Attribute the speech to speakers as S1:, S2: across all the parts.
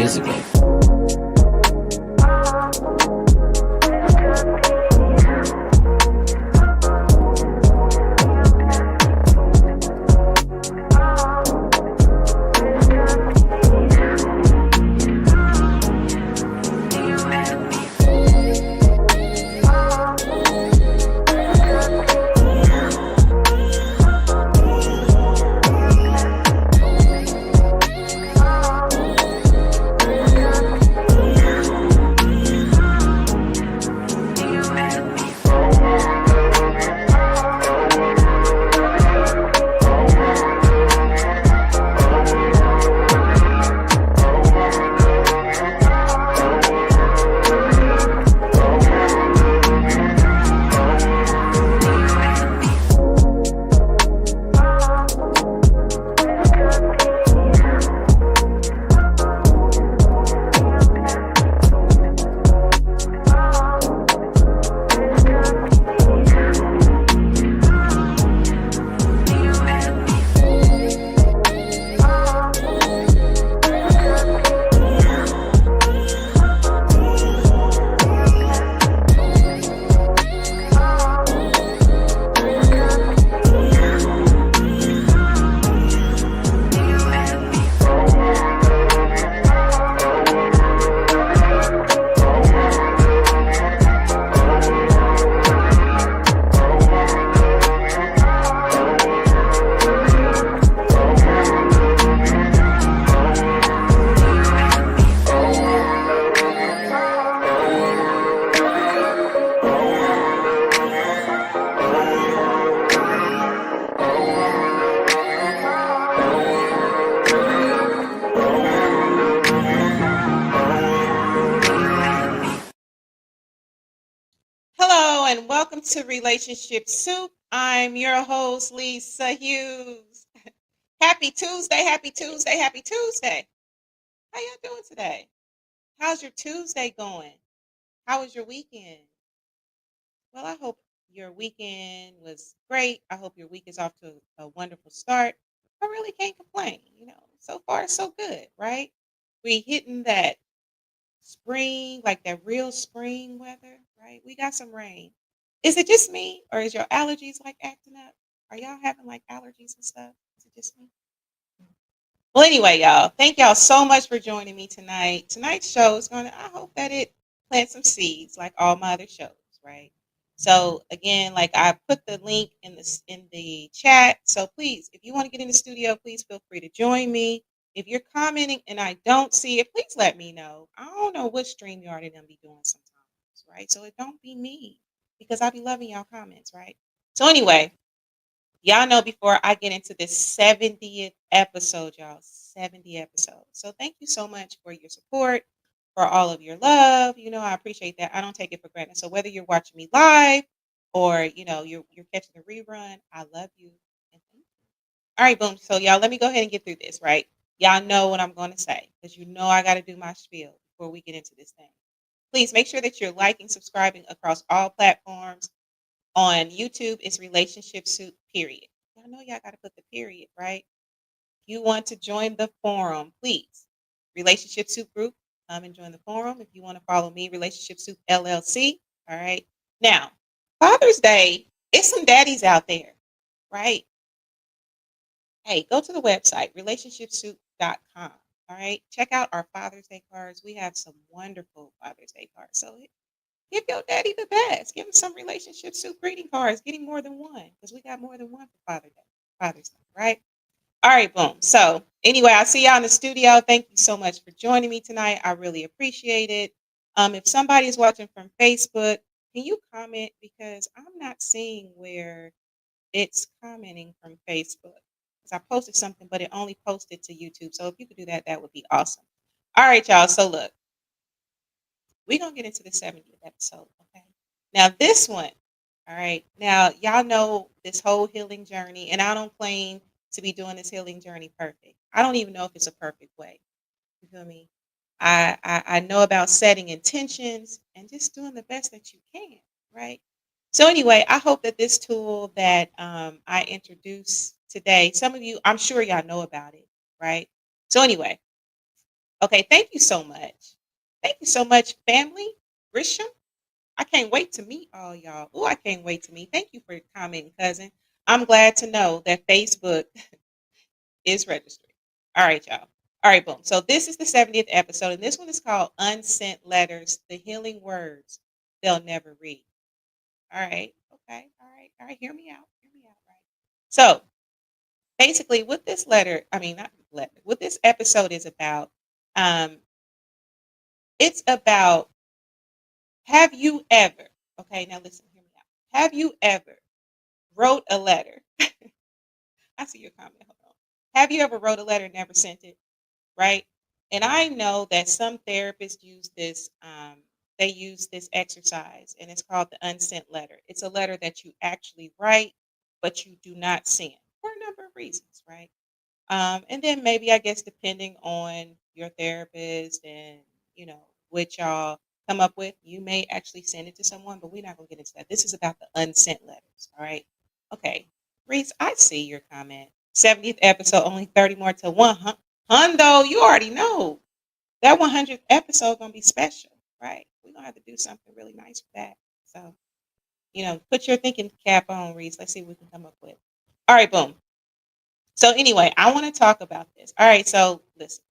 S1: years ago.
S2: Hello and welcome to Relationship Soup. I'm your host, Lisa Hughes. Happy Tuesday, happy Tuesday, happy Tuesday. How y'all doing today? How's your Tuesday going? How was your weekend? Well, I hope your weekend was great. I hope your week is off to a wonderful start. I really can't complain. So far so good, right? We hitting that spring, like that real spring weather, right? We got some rain. Is it just me or is your allergies like acting up? Are y'all having like allergies and stuff? Is it just me? Well, anyway, y'all, thank y'all so much for joining me tonight. Tonight's show is I hope that it plants some seeds like all my other shows, right? So again, like I put the link in the chat. So please, if you want to get in the studio, please feel free to join me. If you're commenting and I don't see it, please let me know. I don't know what stream you already gonna be doing sometimes, right? So it don't be me because I be loving y'all comments, right? So anyway, y'all know before I get into this 70th episode, y'all, 70 episodes. So thank you so much for your support, for all of your love. I appreciate that. I don't take it for granted. So whether you're watching me live or, you're catching the rerun, I love you and thank you. All right, boom. So y'all, let me go ahead and get through this, right? Y'all know what I'm going to say because I got to do my spiel before we get into this thing. Please make sure that you're liking, subscribing across all platforms. On YouTube, it's Relationship Soup, period. Y'all know y'all got to put the period, right? If you want to join the forum, please. Relationship Soup Group, come and join the forum. If you want to follow me, Relationship Soup LLC. All right. Now, Father's Day, it's some daddies out there, right? Hey, go to the website, RelationshipSoup.com. All right. Check out our Father's Day cards. We have some wonderful Father's Day cards. So give your daddy the best. Give him some Relationship Soup greeting cards. Get him more than one because we got more than one for Father's Day, right? All right, boom. So anyway, I'll see y'all in the studio. Thank you so much for joining me tonight. I really appreciate it. If somebody is watching from Facebook, can you comment because I'm not seeing where it's commenting from Facebook because I posted something, but it only posted to YouTube. So if you could do that, that would be awesome. All right, y'all. So look. We're going to get into the 70th episode, okay? Now, this one, all right, now, y'all know this whole healing journey, and I don't claim to be doing this healing journey perfect. I don't even know if it's a perfect way. You feel me? I know about setting intentions and just doing the best that you can, right? So anyway, I hope that this tool that I introduced today, some of you, I'm sure y'all know about it, right? So anyway, Okay, thank you so much. Thank you so much, family. Grisham. I can't wait to meet all y'all. Oh, I can't wait to meet. Thank you for commenting, cousin. I'm glad to know that Facebook is registering. All right, y'all. All right, boom. So this is the 70th episode, and this one is called Unsent Letters, the Healing Words They'll Never Read. All right. Okay. All right. Hear me out. Hear me out. Right. So basically, what this letter, I mean, not letter, what this episode is about, um, it's about have you ever, okay, now listen, hear me out. Have you ever wrote a letter? I see your comment. Hold on. Have you ever wrote a letter and never sent it? Right? And I know that some therapists use this, they use this exercise, and it's called the unsent letter. It's a letter that you actually write, but you do not send for a number of reasons, right? And then maybe I guess depending on your therapist and what y'all come up with, you may actually send it to someone, but we're not gonna get into that. This is about the unsent letters. All right. Okay. Reese, I see your comment. 70th episode, only 30 more to one. Hundo, you already know that 100th episode gonna be special, right? We're gonna have to do something really nice for that. So, put your thinking cap on, Reese. Let's see what we can come up with. All right, boom. So anyway, I want to talk about this. All right, so listen.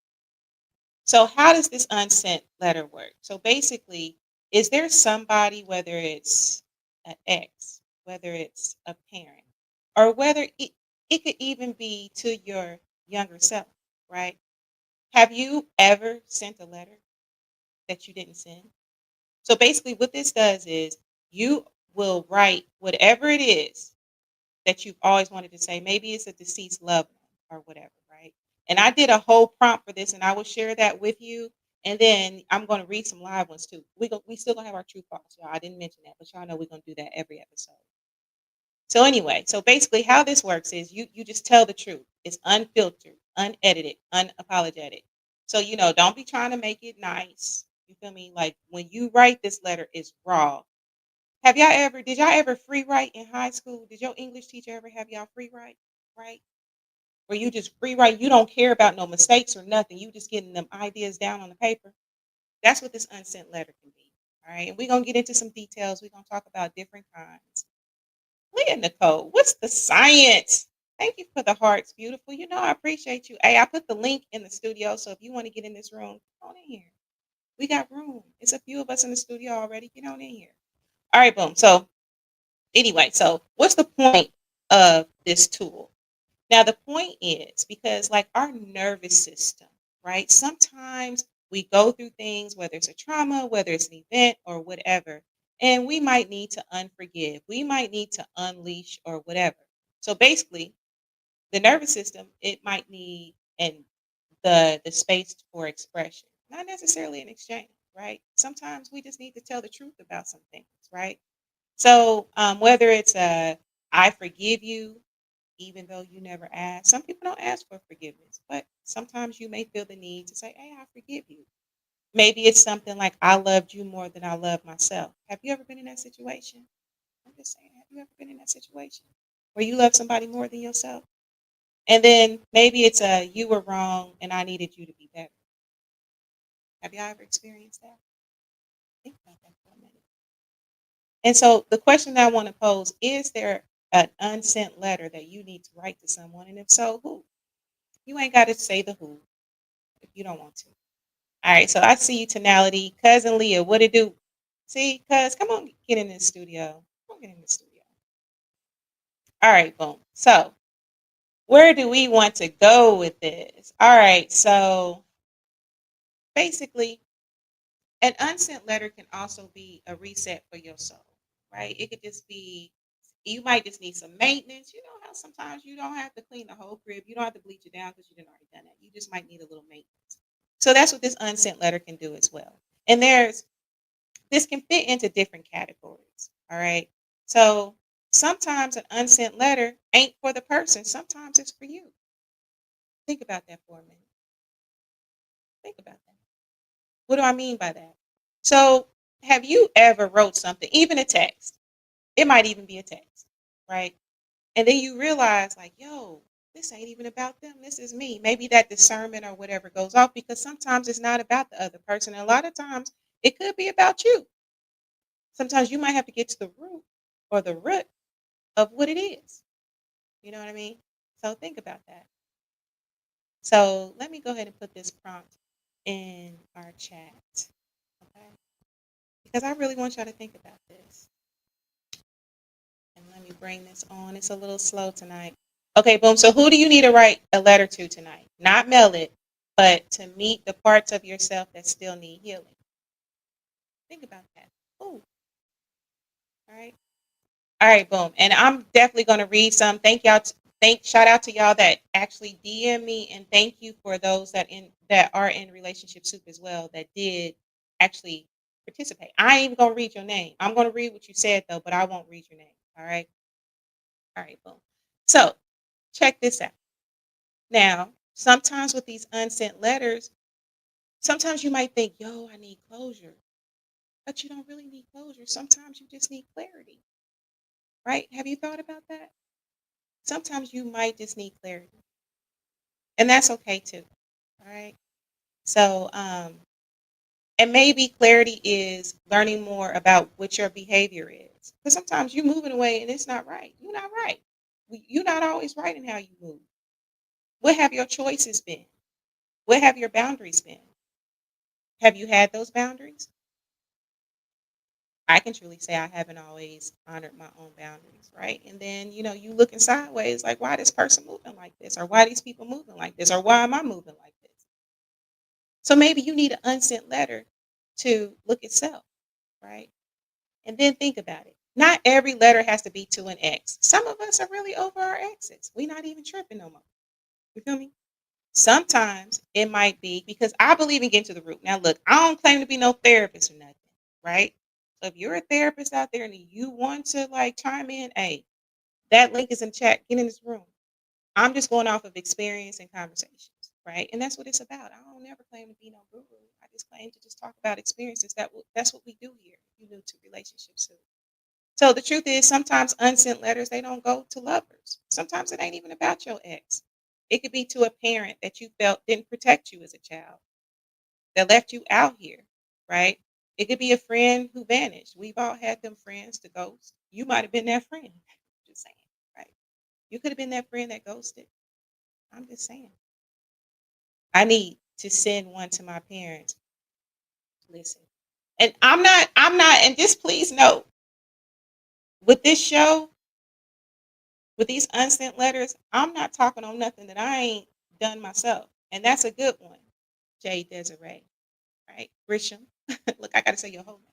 S2: So how does this unsent letter work? So basically, is there somebody, whether it's an ex, whether it's a parent, or whether it could even be to your younger self, right? Have you ever sent a letter that you didn't send? So basically, what this does is you will write whatever it is that you've always wanted to say. Maybe it's a deceased loved one or whatever, right? And I did a whole prompt for this, and I will share that with you. And then I'm going to read some live ones too. We still gonna have our true thoughts, y'all. I didn't mention that, but y'all know we're gonna do that every episode. So anyway, so basically, how this works is you just tell the truth. It's unfiltered, unedited, unapologetic. So don't be trying to make it nice. You feel me? Like when you write this letter, it's raw. Did y'all ever free write in high school? Did your English teacher ever have y'all free write? Right? Where you just free write, you don't care about no mistakes or nothing. You just getting them ideas down on the paper. That's what this unsent letter can be. All right. And we're gonna get into some details. We're gonna talk about different kinds. Leah Nicole, what's the science? Thank you for the hearts, beautiful. I appreciate you. Hey, I put the link in the studio. So if you want to get in this room, come on in here. We got room. It's a few of us in the studio already. Get on in here. All right, boom. So anyway, so what's the point of this tool? Now, the point is because, like our nervous system, right? Sometimes we go through things, whether it's a trauma, whether it's an event, or whatever, and we might need to unforgive. We might need to unleash or whatever. So basically, the nervous system, it might need and the space for expression, not necessarily an exchange, right? Sometimes we just need to tell the truth about some things, right? So whether it's a I forgive you, even though you never ask. Some people don't ask for forgiveness, but sometimes you may feel the need to say, "Hey, I forgive you." Maybe it's something like I loved you more than I love myself. Have you ever been in that situation? I'm just saying, have you ever been in that situation where you love somebody more than yourself? And then maybe it's a you were wrong and I needed you to be better. Have y'all ever experienced that? Think about that for a minute. And so the question that I want to pose is there an unsent letter that you need to write to someone? And if so, who? You ain't got to say the who if you don't want to. All right, so I see you, Tonality. Cousin Leah, what it do? See, cuz, come on, get in this studio. Come on, get in the studio. All right, boom. So, where do we want to go with this? All right, so basically, an unsent letter can also be a reset for your soul, right? It could just be, you might just need some maintenance. You know how sometimes you don't have to clean the whole crib. You don't have to bleach it down because you didn't already done that. You just might need a little maintenance. So that's what this unsent letter can do as well. And this can fit into different categories. All right. So sometimes an unsent letter ain't for the person. Sometimes it's for you. Think about that for a minute. Think about that. What do I mean by that? So have you ever wrote something, even a text? It might even be a text, right? And then you realize, like, yo, this ain't even about them. This is me. Maybe that discernment or whatever goes off because sometimes it's not about the other person. And a lot of times it could be about you. Sometimes you might have to get to the root or the root of what it is. You know what I mean? So think about that. So let me go ahead and put this prompt in our chat. Okay. Because I really want y'all to think about this. And let me bring this on. It's a little slow tonight. Okay, boom. So who do you need to write a letter to tonight? Not mail it, but to meet the parts of yourself that still need healing. Think about that. Ooh, all right. All right, boom. And I'm definitely going to read some. Thank y'all. Shout out to y'all that actually DM me, and thank you for those that are in Relationship Soup as well that did actually participate. I ain't even gonna read your name. I'm gonna read what you said though, but I won't read your name. All right. All right, boom. So check this out. Now, sometimes with these unsent letters, sometimes you might think, yo, I need closure. But you don't really need closure. Sometimes you just need clarity. Right? Have you thought about that? Sometimes you might just need clarity. And that's okay too. All right. So, and maybe clarity is learning more about what your behavior is. Because sometimes you're moving away and it's not right. You're not right. You're not always right in how you move. What have your choices been? What have your boundaries been? Have you had those boundaries? I can truly say I haven't always honored my own boundaries, right? And then, you looking sideways like, why this person moving like this? Or why these people moving like this? Or why am I moving like this? So maybe you need an unsent letter to look at self, right? And then think about it. Not every letter has to be to an ex. Some of us are really over our exes. We're not even tripping no more. You feel me? Sometimes it might be because I believe in getting to the root. Now, look, I don't claim to be no therapist or nothing, right? So if you're a therapist out there and you want to like chime in, hey, that link is in chat. Get in this room. I'm just going off of experience and conversations, right? And that's what it's about. I don't never claim to be no guru. I just claim to just talk about experiences. That's what we do here. You new to relationships. So the truth is, sometimes unsent letters they don't go to lovers. Sometimes it ain't even about your ex. It could be to a parent that you felt didn't protect you as a child, that left you out here, right? It could be a friend who vanished. We've all had them friends to ghost. You might have been that friend. Just saying, right? You could have been that friend that ghosted. I'm just saying. I need to send one to my parents. Listen. And and just please note, with this show, with these unsent letters, I'm not talking on nothing that I ain't done myself. And that's a good one. Jay Desiree, right? Grisham. Look, I got to say your whole name.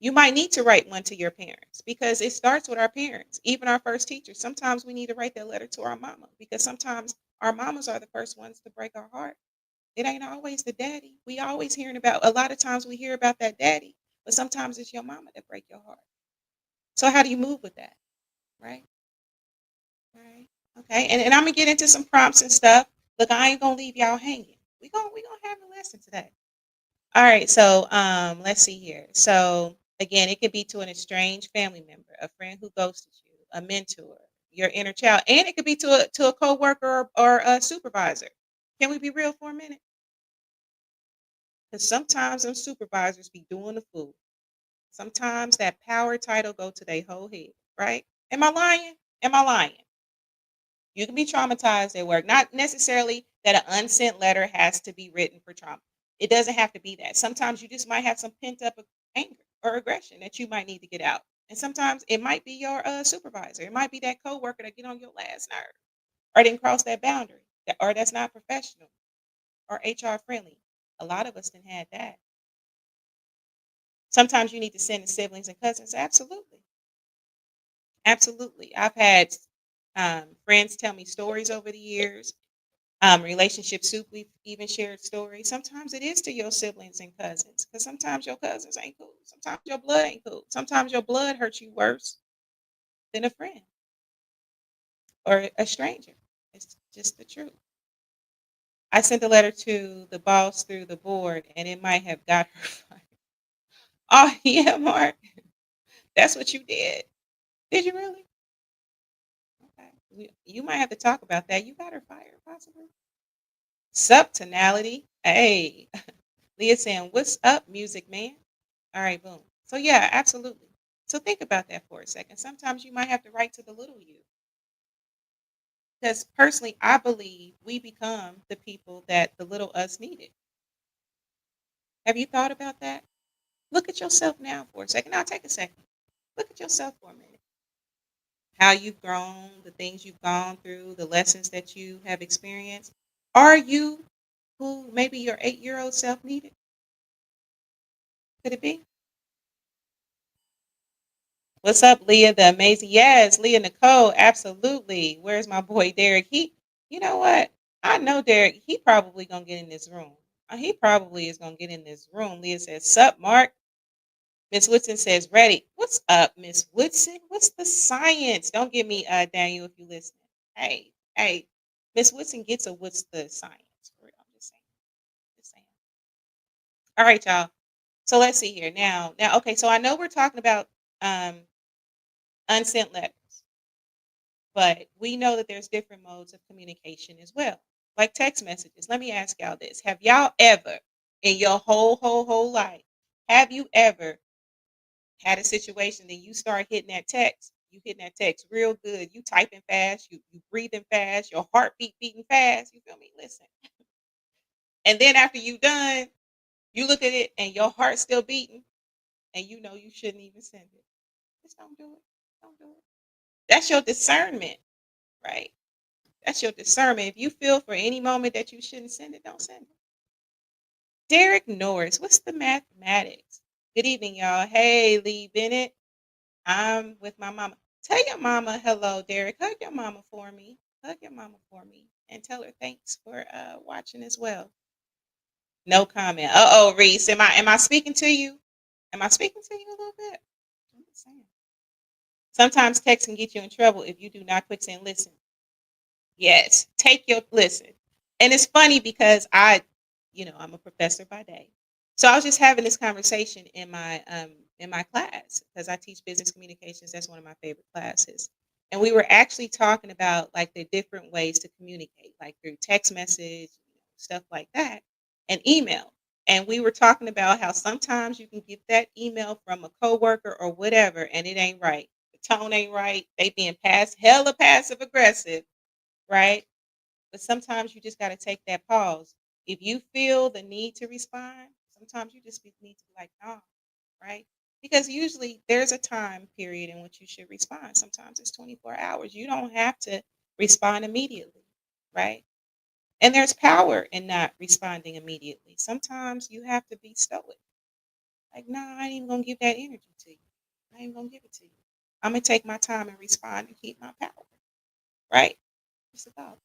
S2: You might need to write one to your parents because it starts with our parents, even our first teachers. Sometimes we need to write that letter to our mama because sometimes our mamas are the first ones to break our heart. It ain't always the daddy. We always hearing about, a lot of times we hear about that daddy, but sometimes it's your mama that break your heart. So how do you move with that? Right? Right. Okay. And I'm gonna get into some prompts and stuff. Look, I ain't gonna leave y'all hanging. We gonna have a lesson today. All right. So let's see here. So again, it could be to an estranged family member, a friend who ghosted you, a mentor, your inner child, and it could be to a coworker or a supervisor. Can we be real for a minute? Because sometimes them supervisors be doing the fool. Sometimes that power title go to their whole head, right? Am I lying? Am I lying? You can be traumatized at work. Not necessarily that an unsent letter has to be written for trauma. It doesn't have to be that. Sometimes you just might have some pent up anger or aggression that you might need to get out. And sometimes it might be your supervisor. It might be that coworker that get on your last nerve or didn't cross that boundary or that's not professional or HR friendly. A lot of us didn't had that. Sometimes you need to send to siblings and cousins. Absolutely. Absolutely. I've had friends tell me stories over the years. Relationship soup, we've even shared stories. Sometimes it is to your siblings and cousins because sometimes your cousins ain't cool. Sometimes your blood ain't cool. Sometimes your blood hurts you worse than a friend or a stranger. It's just the truth. I sent a letter to the boss through the board and it might have got her fired. Oh, yeah, Mark. That's what you did. Did you really? Okay. You might have to talk about that. You got her fired, possibly. Sup, tonality. Hey, Leah saying, "What's up, music man?" All right, boom. So yeah, absolutely. So think about that for a second. Sometimes you might have to write to the little you, because personally, I believe we become the people that the little us needed. Have you thought about that? Look at yourself now for a second. Now take a second. Look at yourself for a minute. How you've grown, the things you've gone through, the lessons that you have experienced. Are you who maybe your 8-year old self needed? Could it be? What's up, Leah? The amazing. Yes, Leah Nicole. Absolutely. Where's my boy Derek? You know what? I know Derek. He probably gonna get in this room. He probably is gonna get in this room. Leah says, "Sup, Mark." Miss Woodson says, "Ready." What's up, Miss Woodson? What's the science? Don't give me Daniel if you listen. Hey, Miss Woodson gets a what's the science? For real. I'm just saying. Just saying. All right, y'all. So let's see here. Now, okay. So I know we're talking about um, unsent letters, but we know that there's different modes of communication as well, like text messages. Let me ask y'all this: have y'all ever, in your whole life, have you ever had a situation that you start hitting that text? You hitting that text real good. You typing fast. You breathing fast. Your heartbeat beating fast. You feel me? Listen. And then after you done, you look at it and your heart's still beating, and you know you shouldn't even send it. Just don't do it. Don't do it. That's your discernment, right? That's your discernment. If you feel for any moment that you shouldn't send it, don't send it. Derek Norris, what's the mathematics? Good evening, y'all. Hey, Lee Bennett. I'm with my mama. Tell your mama hello, Derek. Hug your mama for me. Hug your mama for me. And tell her thanks for watching as well. No comment. Uh-oh, Reese. Am I speaking to you? Am I speaking to you a little bit? I'm just saying. Sometimes text can get you in trouble if you do not quick send listen. Yes, take your listen. And it's funny because I'm a professor by day. So I was just having this conversation in my class because I teach business communications. That's one of my favorite classes. And we were actually talking about like the different ways to communicate, like through text message, stuff like that, and email. And we were talking about how sometimes you can get that email from a coworker or whatever, and it ain't right. The tone ain't right. They being hella passive aggressive, right? But sometimes you just got to take that pause. If you feel the need to respond, sometimes you just need to be like, no, right? Because usually there's a time period in which you should respond. Sometimes it's 24 hours. You don't have to respond immediately, right? And there's power in not responding immediately. Sometimes you have to be stoic. Like, no, I ain't even going to give that energy to you. I ain't going to give it to you. I'm going to take my time and respond and keep my power, right? It's about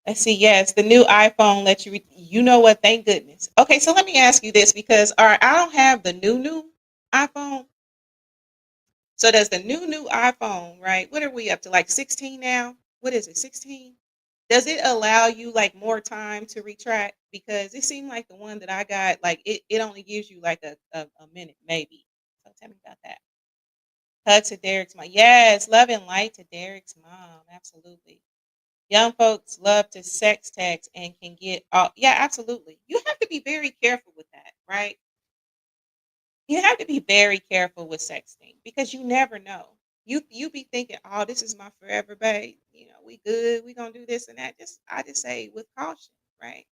S2: Let's see. Yes, the new iPhone lets you. You know what? Thank goodness. Okay, so let me ask you this because all right, I don't have the new iPhone. So does the new iPhone, right? What are we up to? Like 16 now? What is it? 16? Does it allow you like more time to retract? Because it seemed like the one that I got, like it only gives you like a minute maybe. So tell me about that. Hug to Derek's mom. Yes, love and light to Derek's mom. Absolutely. Young folks love to sex text and can get all yeah, absolutely. You have to be very careful with that, right? You have to be very careful with sexting because you never know. You be thinking, oh, this is my forever babe. We good, we gonna do this and that. I just say with caution, right?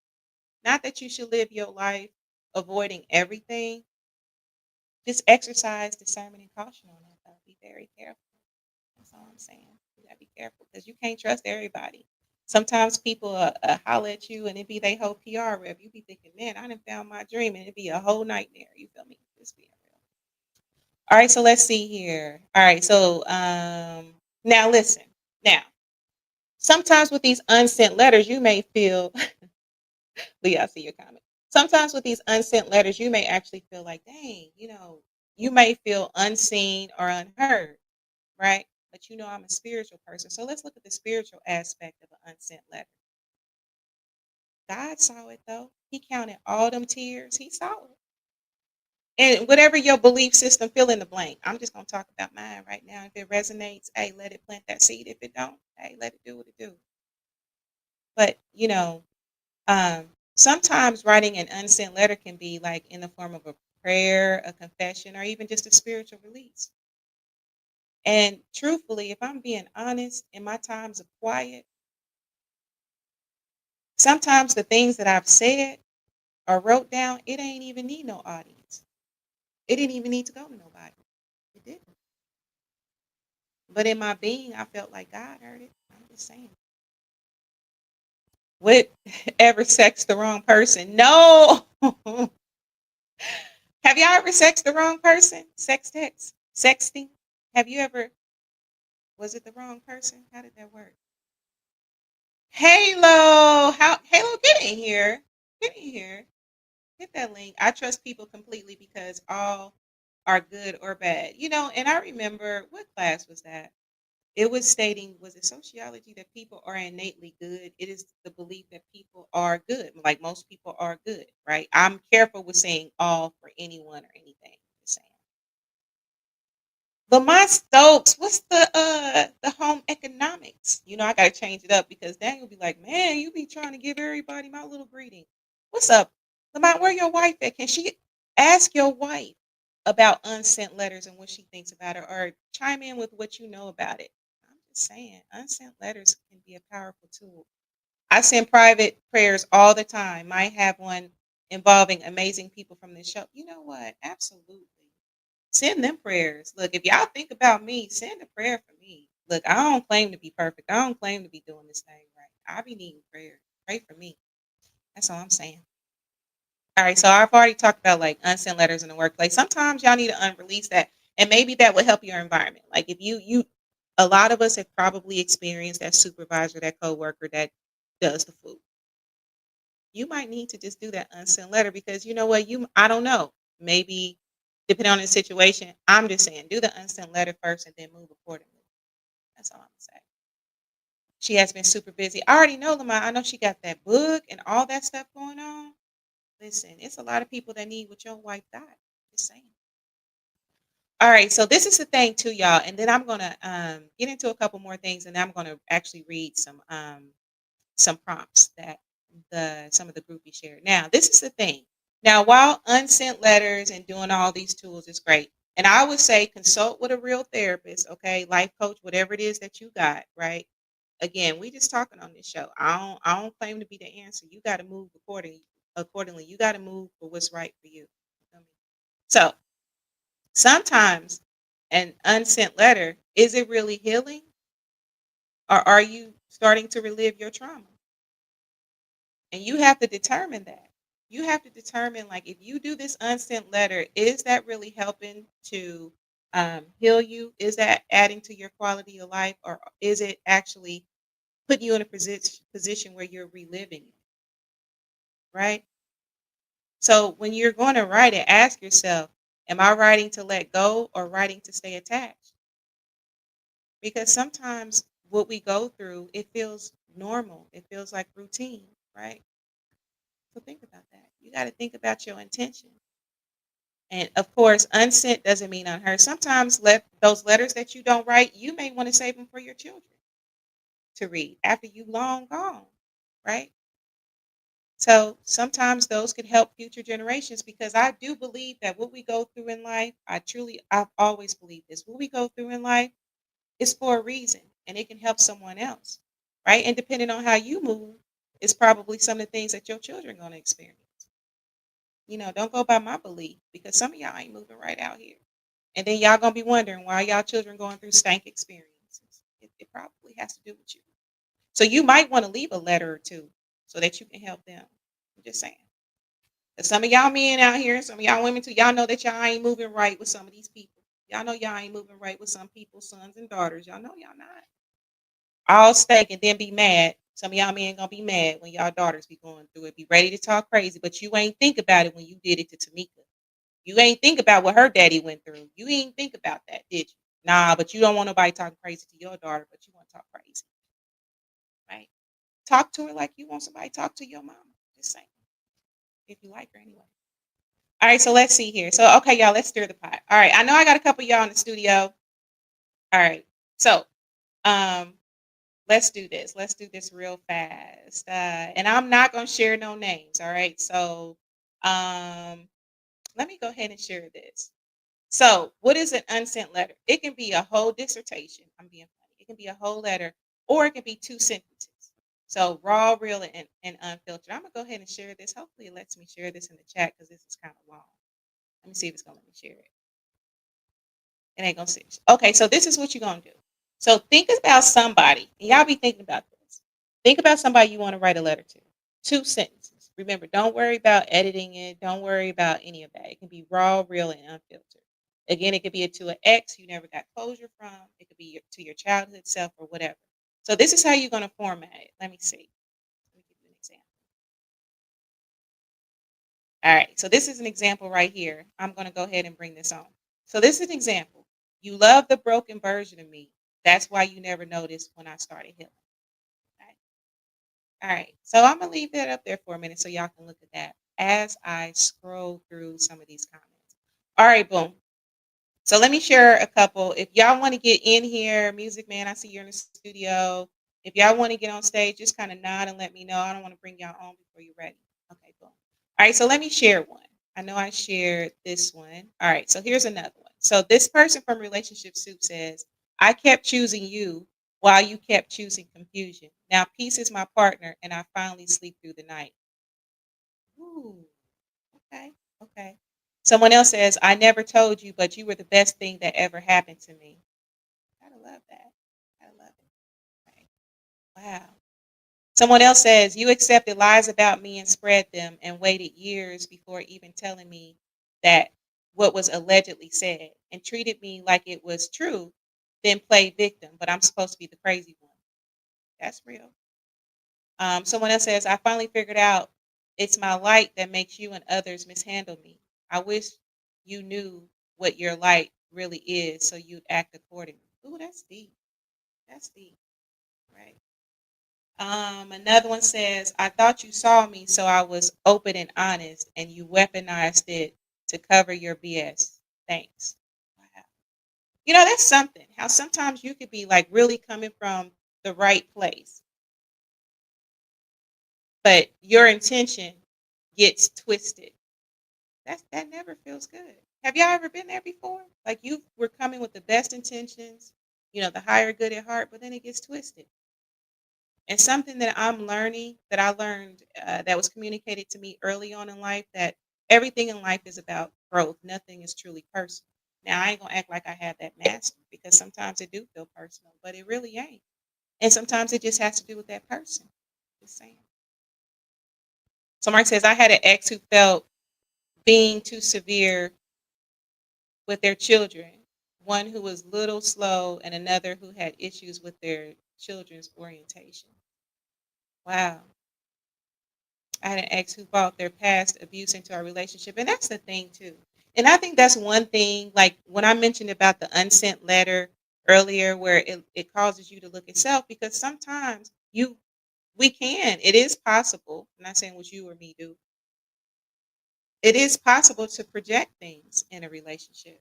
S2: Not that you should live your life avoiding everything. Just exercise discernment and caution on that though. Be very careful. That's all I'm saying. You gotta be careful because you can't trust everybody. Sometimes people holler at you and it be they whole PR rep. You be thinking, man, I done found my dream and it be a whole nightmare. You feel me? Just being real. All right, so let's see here. All right, so now listen. Now, sometimes with these unsent letters, you may feel, Lee, I see your comment. Sometimes with these unsent letters, you may actually feel like, dang, you may feel unseen or unheard, right? But I'm a spiritual person. So let's look at the spiritual aspect of an unsent letter. God saw it though. He counted all them tears. He saw it. And whatever your belief system, fill in the blank. I'm just gonna talk about mine right now. If it resonates, hey, let it plant that seed. If it don't, hey, let it do what it do. But sometimes writing an unsent letter can be like in the form of a prayer, a confession, or even just a spiritual release. And truthfully, if I'm being honest, in my times of quiet, sometimes the things that I've said or wrote down, it ain't even need no audience. It didn't even need to go to nobody. It didn't. But in my being, I felt like God heard it. I'm just saying. What ever sexed the wrong person? No. Have y'all ever sexed the wrong person? Sex text? Sexting? Have you ever, was it the wrong person? How did that work? Halo. Halo, get in here. Get in here. Hit that link. I trust people completely because all are good or bad. And I remember what class was that? It was stating, was it sociology, that people are innately good? It is the belief that people are good. Like most people are good, right? I'm careful with saying all for anyone or anything. Just saying. Lamont Stokes, what's the home economics? I gotta change it up because Daniel will be like, man, you be trying to give everybody my little greeting. What's up? Lamont, where your wife at? Can she ask your wife about unsent letters and what she thinks about it, or chime in with what you know about it? I'm just saying, unsent letters can be a powerful tool. I send private prayers all the time. Might have one involving amazing people from this show. You know what? Absolutely. Send them prayers. Look, if y'all think about me, send a prayer for me. Look, I don't claim to be perfect. I don't claim to be doing this thing right. I be needing prayer. Pray for me. That's all I'm saying. All right, so I've already talked about like unsent letters in the workplace. Sometimes y'all need to unrelease that, and maybe that would help your environment. Like if a lot of us have probably experienced that supervisor, that coworker that does the food. You might need to just do that unsent letter because you know what? I don't know. Maybe depending on the situation, I'm just saying do the unsent letter first and then move accordingly. That's all I'm saying. She has been super busy. I already know Lamar. I know she got that book and all that stuff going on. Listen, it's a lot of people that need what your wife got. Just saying. All right, so this is the thing too, y'all, and then I'm gonna get into a couple more things, and I'm gonna actually read some prompts that the some of the groupies shared. Now, this is the thing. Now, while unsent letters and doing all these tools is great, and I would say consult with a real therapist, okay, life coach, whatever it is that you got, right? Again, we just talking on this show. I don't claim to be the answer. You got to move accordingly. You got to move for what's right for you. So sometimes an unsent letter, is it really healing, or are you starting to relive your trauma? And you have to determine that. You have to determine, like, if you do this unsent letter, is that really helping to heal you? Is that adding to your quality of life, or is it actually putting you in a position where you're reliving it, right? So when you're going to write it, ask yourself, am I writing to let go or writing to stay attached? Because sometimes what we go through, it feels normal. It feels like routine, right? So think about that. You got to think about your intention. And of course, unsent doesn't mean unheard. Sometimes those letters that you don't write, you may want to save them for your children to read after you long gone, right? So sometimes those can help future generations because I do believe that what we go through in life, I've always believed this. What we go through in life is for a reason and it can help someone else, right? And depending on how you move, it's probably some of the things that your children are going to experience. Don't go by my belief because some of y'all ain't moving right out here. And then y'all gonna be wondering why y'all children going through stank experiences. It probably has to do with you. So you might want to leave a letter or two so that you can help them. I'm just saying. And some of y'all men out here, some of y'all women too, y'all know that y'all ain't moving right with some of these people. Y'all know y'all ain't moving right with some people's sons and daughters. Y'all know y'all not. All stank and then be mad. Some of y'all men gonna be mad when y'all daughters be going through it. Be ready to talk crazy, but you ain't think about it when you did it to Tamika. You ain't think about what her daddy went through. You ain't think about that, did you? Nah, but you don't want nobody talking crazy to your daughter, but you want to talk crazy, right? Talk to her like you want somebody to talk to your mama. Just saying, if you like her anyway. All right, so let's see here. So, okay, y'all, let's stir the pot. All right, I know I got a couple of y'all in the studio. All right, so um, let's do this. Let's do this real fast. And I'm not gonna share no names. All right, so um, let me go ahead and share this. So, what is an unsent letter? It can be a whole dissertation. I'm being funny. It can be a whole letter, or it can be two sentences. So, raw, real, and unfiltered. I'm gonna go ahead and share this. Hopefully, it lets me share this in the chat because this is kind of long. Let me see if it's gonna let me share it. It ain't gonna see. Okay, so this is what you're gonna do. So think about somebody, and y'all be thinking about this. Think about somebody you want to write a letter to. Two sentences. Remember, don't worry about editing it. Don't worry about any of that. It can be raw, real, and unfiltered. Again, it could be to an ex you never got closure from. It could be to your childhood self or whatever. So this is how you're gonna format it. Let me see. Let me give you an example. All right, so this is an example right here. I'm going to go ahead and bring this on. So this is an example. You love the broken version of me. That's why you never noticed when I started healing. Okay? All right, so I'm going to leave that up there for a minute so y'all can look at that as I scroll through some of these comments. All right, boom. So let me share a couple. If y'all want to get in here, Music Man, I see you're in the studio. If y'all want to get on stage, just kind of nod and let me know. I don't want to bring y'all on before you're ready. Okay, boom. All right, so let me share one. I know I shared this one. All right, so here's another one. So this person from Relationship Soup says, I kept choosing you while you kept choosing confusion. Now peace is my partner, and I finally sleep through the night. Ooh, okay, okay. Someone else says, I never told you, but you were the best thing that ever happened to me. Gotta love that. Gotta love it. Okay. Wow. Someone else says, you accepted lies about me and spread them and waited years before even telling me that what was allegedly said and treated me like it was true, then played victim, but I'm supposed to be the crazy one. That's real. Someone else says, I finally figured out it's my light that makes you and others mishandle me. I wish you knew what your light really is so you'd act accordingly. Ooh, that's deep. That's deep. Right. Another one says, I thought you saw me, so I was open and honest, and you weaponized it to cover your BS. Thanks. Wow. You know, that's something. How sometimes you could be like really coming from the right place, but your intention gets twisted. That never feels good. Have y'all ever been there before? Like you were coming with the best intentions, the higher good at heart, but then it gets twisted. And something that I'm learning, that I learned, that was communicated to me early on in life, that everything in life is about growth. Nothing is truly personal. Now I ain't gonna act like I have that mastered because sometimes it do feel personal, but it really ain't. And sometimes it just has to do with that person. Just saying. So Mark says, I had an ex who felt being too severe with their children. One who was little slow and another who had issues with their children's orientation. Wow. I had an ex who brought their past abuse into our relationship. And that's the thing, too. And I think that's one thing, like when I mentioned about the unsent letter earlier, where it causes you to look at self, because sometimes it is possible. I'm not saying what you or me do. It is possible to project things in a relationship.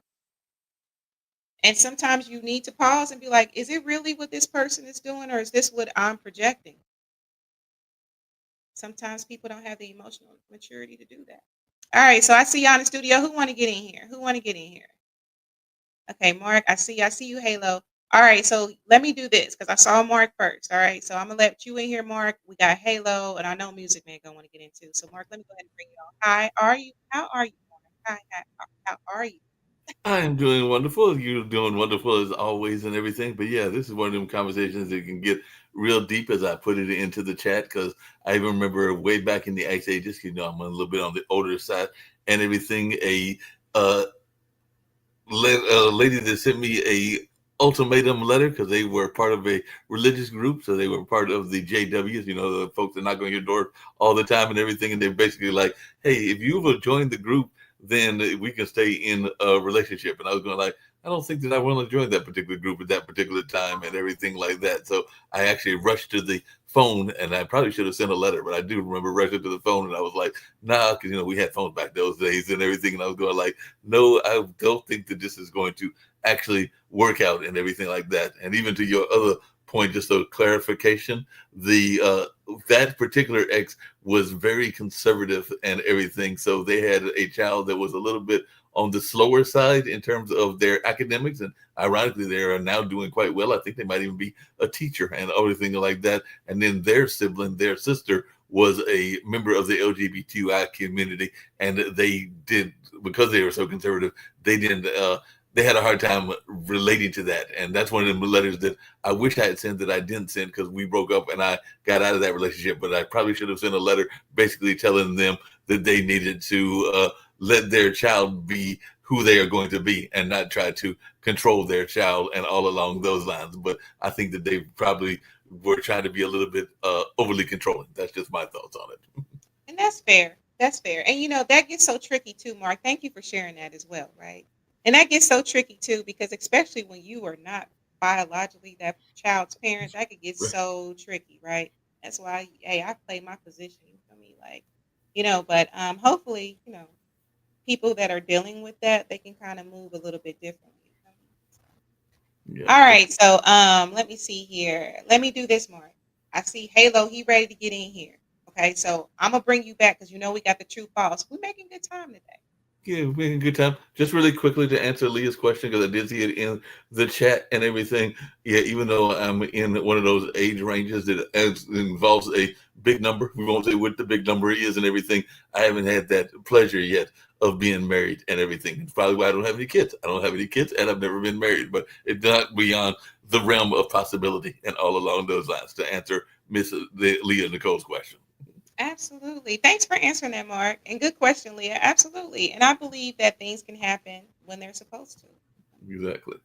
S2: And sometimes you need to pause and be like, is it really what this person is doing, or is this what I'm projecting? Sometimes people don't have the emotional maturity to do that. All right, so I see y'all in the studio. Who want to get in here? Who want to get in here? Okay, Mark, I see you, Halo. All right, so let me do this because I saw Mark first. All right, so I'm gonna let you in here, Mark. We got Halo, and I know Music Man gonna want to get into. So, Mark, let me go ahead and bring you on. Hi, are you? How are you, Mark? Hi, how are you?
S1: I'm doing wonderful. You're doing wonderful as always and everything. But yeah, this is one of them conversations that can get real deep as I put it into the chat because I even remember way back in the X ages, I'm a little bit on the older side and everything. Uh, a lady that sent me a ultimatum letter because they were part of a religious group, so they were part of the JWs. The folks that knock on your door all the time and everything, and they're basically like, "Hey, if you will join the group, then we can stay in a relationship." And I was going like, I don't think that I want to join that particular group at that particular time and everything like that. So I actually rushed to the phone, and I probably should have sent a letter, but I do remember rushing to the phone, and I was like, nah, because we had phones back those days and everything, and I was going like, no, I don't think that this is going to actually work out and everything like that. And even to your other point, just a clarification, the that particular ex was very conservative and everything, so they had a child that was a little bit on the slower side in terms of their academics, and ironically they are now doing quite well. I think they might even be a teacher and everything like that. And then their sibling, their sister, was a member of the LGBTQI community, and they did, because they were so conservative, they didn't they had a hard time relating to that. And that's one of the letters that I wish I had sent that I didn't send, because we broke up and I got out of that relationship. But I probably should have sent a letter basically telling them that they needed to let their child be who they are going to be and not try to control their child and all along those lines. But I think that they probably were trying to be a little bit overly controlling. That's just my thoughts on it.
S2: And that's fair. That's fair. And that gets so tricky too, Mark. Thank you for sharing that as well, right? And that gets so tricky too, because especially when you are not biologically that child's parent, that could get so tricky, right? That's why, hey, I play my position. You feel me? Like, but hopefully, people that are dealing with that, they can kind of move a little bit differently. You feel me? So,
S1: Yeah.
S2: all right, so let me see here. Let me do this, Mark. I see Halo. He ready to get in here. Okay, so I'm gonna bring you back because we got the true false. We're making good time today.
S1: Yeah, we're making good time. Just really quickly to answer Leah's question, because I did see it in the chat and everything. Yeah, even though I'm in one of those age ranges that involves a big number, we won't say what the big number is and everything. I haven't had that pleasure yet of being married and everything. It's probably why I don't have any kids. I don't have any kids, and I've never been married. But it's not beyond the realm of possibility and all along those lines. To answer Miss Leah Nicole's question.
S2: Absolutely. Thanks for answering that, Mark. And good question, Leah. Absolutely. And I believe that things can happen when they're supposed to.
S1: Exactly.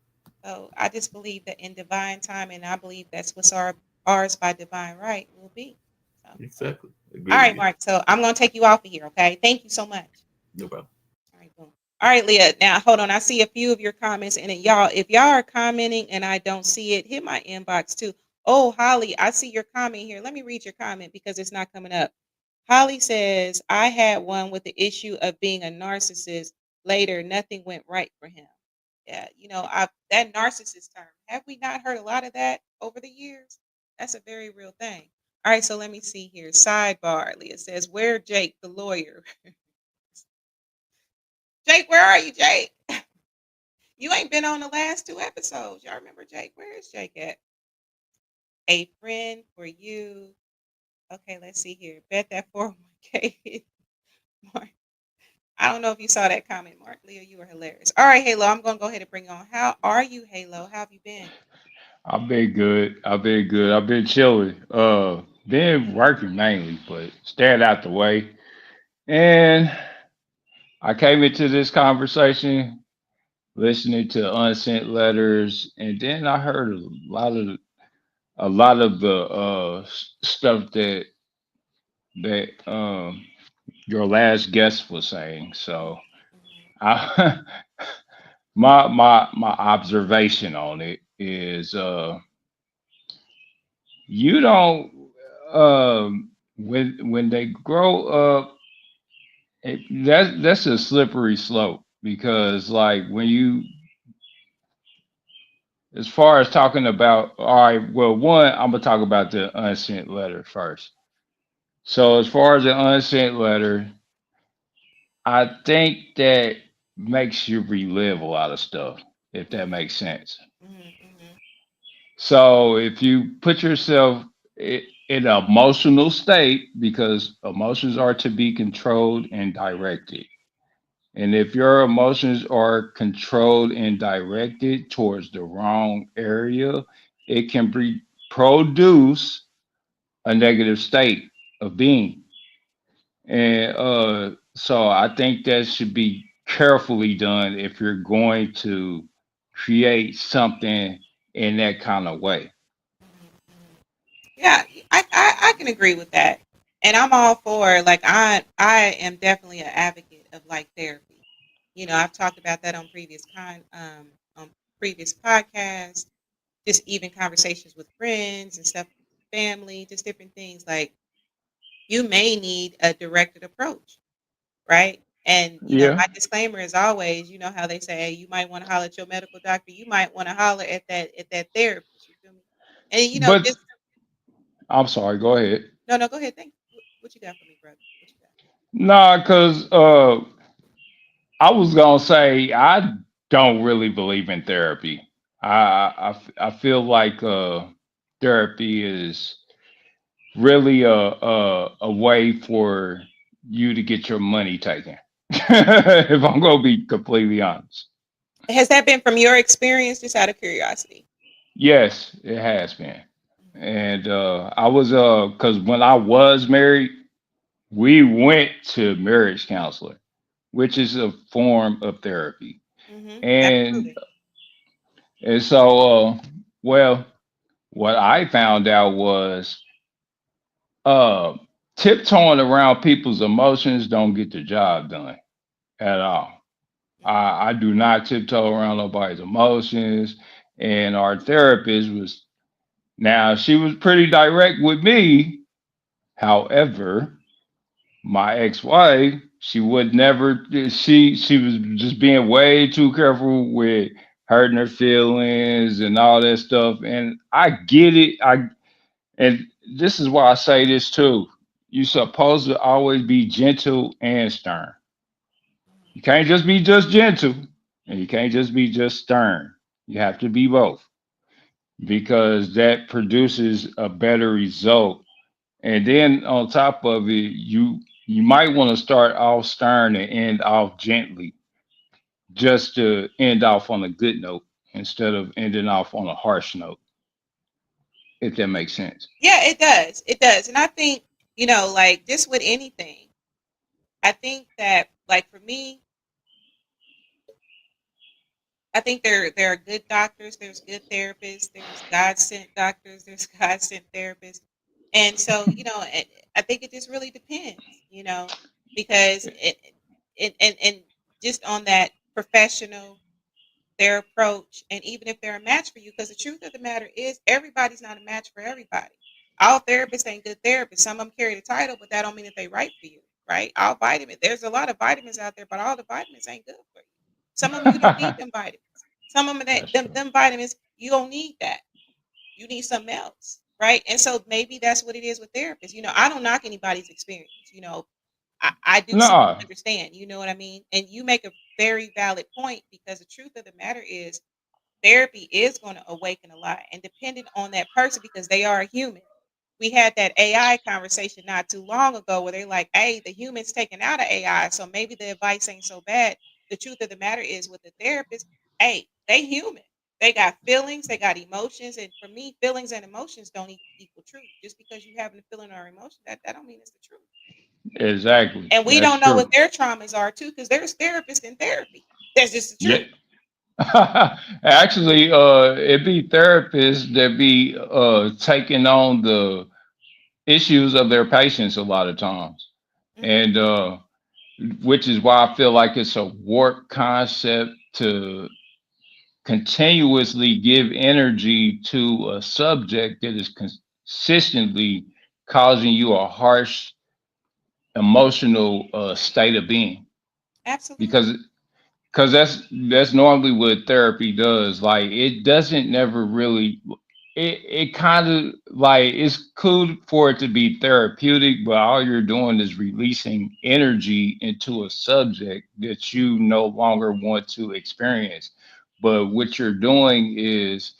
S2: So I just believe that in divine time, and I believe that's what's ours by divine right will be. So,
S1: Exactly.
S2: all
S1: Agree with
S2: right,
S1: you.
S2: Mark. So I'm going to take you off of here. Okay. Thank you so much.
S1: No problem.
S2: All right, boom. All right, Leah. Now hold on. I see a few of your comments, and y'all, if y'all are commenting and I don't see it, hit my inbox too. Oh, Holly, I see your comment here. Let me read your comment because it's not coming up. Holly says, I had one with the issue of being a narcissist. Later, nothing went right for him. Yeah, that narcissist term. Have we not heard a lot of that over the years? That's a very real thing. All right, so let me see here. Sidebar. Leah says, where Jake, the lawyer? Jake, where are you, Jake? You ain't been on the last two episodes. Y'all remember Jake? Where is Jake at? A friend for you. Okay, let's see here. Bet that 401k. Mark. I don't know if you saw that comment, Mark. Leah, you were hilarious. All right, Halo, I'm going to go ahead and bring you on. How are you, Halo? How have you been?
S3: I've been good. I've been good. I've been chilling. Been working mainly, but staying out the way. And I came into this conversation listening to unsent letters, and then I heard a lot of the stuff that your last guest was saying. So
S2: Mhm,
S3: I my observation on it is you don't when they grow up, that's a slippery slope because like when you, as far as talking about, all right, well, one, I'm gonna talk about the unsent letter first. So as far as the unsent letter, I think that makes you relive a lot of stuff, if that
S2: mhm,
S3: makes sense.
S2: mhm, mhm,
S3: So if you put yourself in an emotional state, because emotions are to be controlled and directed. And if your emotions are controlled and directed towards the wrong area, it can produce a negative state of being. And so I think that should be carefully done if you're going to create something in that kind of way.
S2: mhm, mhm. Yeah, I can agree with that, and I'm all for like I am definitely an advocate of like therapy. I've talked about that on previous podcasts, just even conversations with friends and stuff, family, just different things. Like you may need a directed approach, right? And
S3: Yeah,
S2: my disclaimer is always, how they say, hey, you might want to holler at your medical doctor, you might want to holler at that therapist. You feel me? And
S3: but
S2: just
S3: I'm sorry. Go ahead.
S2: no, go ahead. Think what you got for me, brother. What you got?
S3: Nah, because I was gonna say I don't really believe in therapy. I feel like therapy is really a way for you to get your money taken. If I'm gonna be completely honest,
S2: Has that been from your experience, just out of curiosity?
S3: yes, it has been. And I was because when I was married, we went to marriage counselor, which is a form of therapy. And
S2: Absolutely.
S3: so well, what I found out was uh tiptoeing around people's emotions don't get the job done at all.
S2: Mhm.
S3: I do not tiptoe around nobody's emotions. And our therapist was, now she was pretty direct with me. However, my ex-wife, she would never, she was just being way too careful with hurting her feelings and all that stuff. And I get it. And this is why I say this too. You're supposed to always be gentle and stern. You can't just be just gentle, and you can't just be just stern. You have to be both because that produces a better result. And then on top of it, you might want to start off stern and end off gently, just to end off on a good note instead of ending off on a harsh note, if that makes sense.
S2: Yeah, it does. It does. And I think, like just with anything, I think that, like for me, I think there are good doctors, there's good therapists, there's God sent doctors, there's God sent therapists. And so, I think it just really depends, because and just on that professional, their approach, and even if they're a match for you, because the truth of the matter is everybody's not a match for everybody. All therapists ain't good therapists. Some of them carry the title, but that don't mean that they right for you, right? All vitamins, there's a lot of vitamins out there, but all the vitamins ain't good for you. Some of them you don't need them vitamins. Some of them
S3: That's
S2: that them,
S3: true.
S2: them vitamins, you don't need that. You need something else, right? And so maybe that's what it is with therapists. I don't knock anybody's experience. I do see
S3: No,
S2: understand, you know what I mean? And you make a very valid point, because the truth of the matter is therapy is going to awaken a lot, and depending on that person, because they are a human. We had that AI conversation not too long ago where they're like, hey, the human's taken out of AI, so maybe the advice ain't so bad. The truth of the matter is with the therapist, hey, they human. They got feelings, they got emotions, and for me, feelings and emotions don't equal truth. Just because you have a feeling or emotion, that don't mean it's the truth.
S3: exactly.
S2: And we
S3: That's
S2: don't know what
S3: true.
S2: their traumas are too, because there's therapists in therapy. That's just the
S3: Yeah.
S2: truth.
S3: Actually, it be therapists that be taking on the issues of their patients a lot of times.
S2: Hmm.
S3: And which is why I feel like it's a warped concept to continuously give energy to a subject that is consistently causing you a harsh emotional state of being.
S2: Absolutely.
S3: Because that's normally what therapy does. Like it doesn't never really, it kind of like it's cool for it to be therapeutic, but all you're doing is releasing energy into a subject that you no longer want to experience. But what you're doing is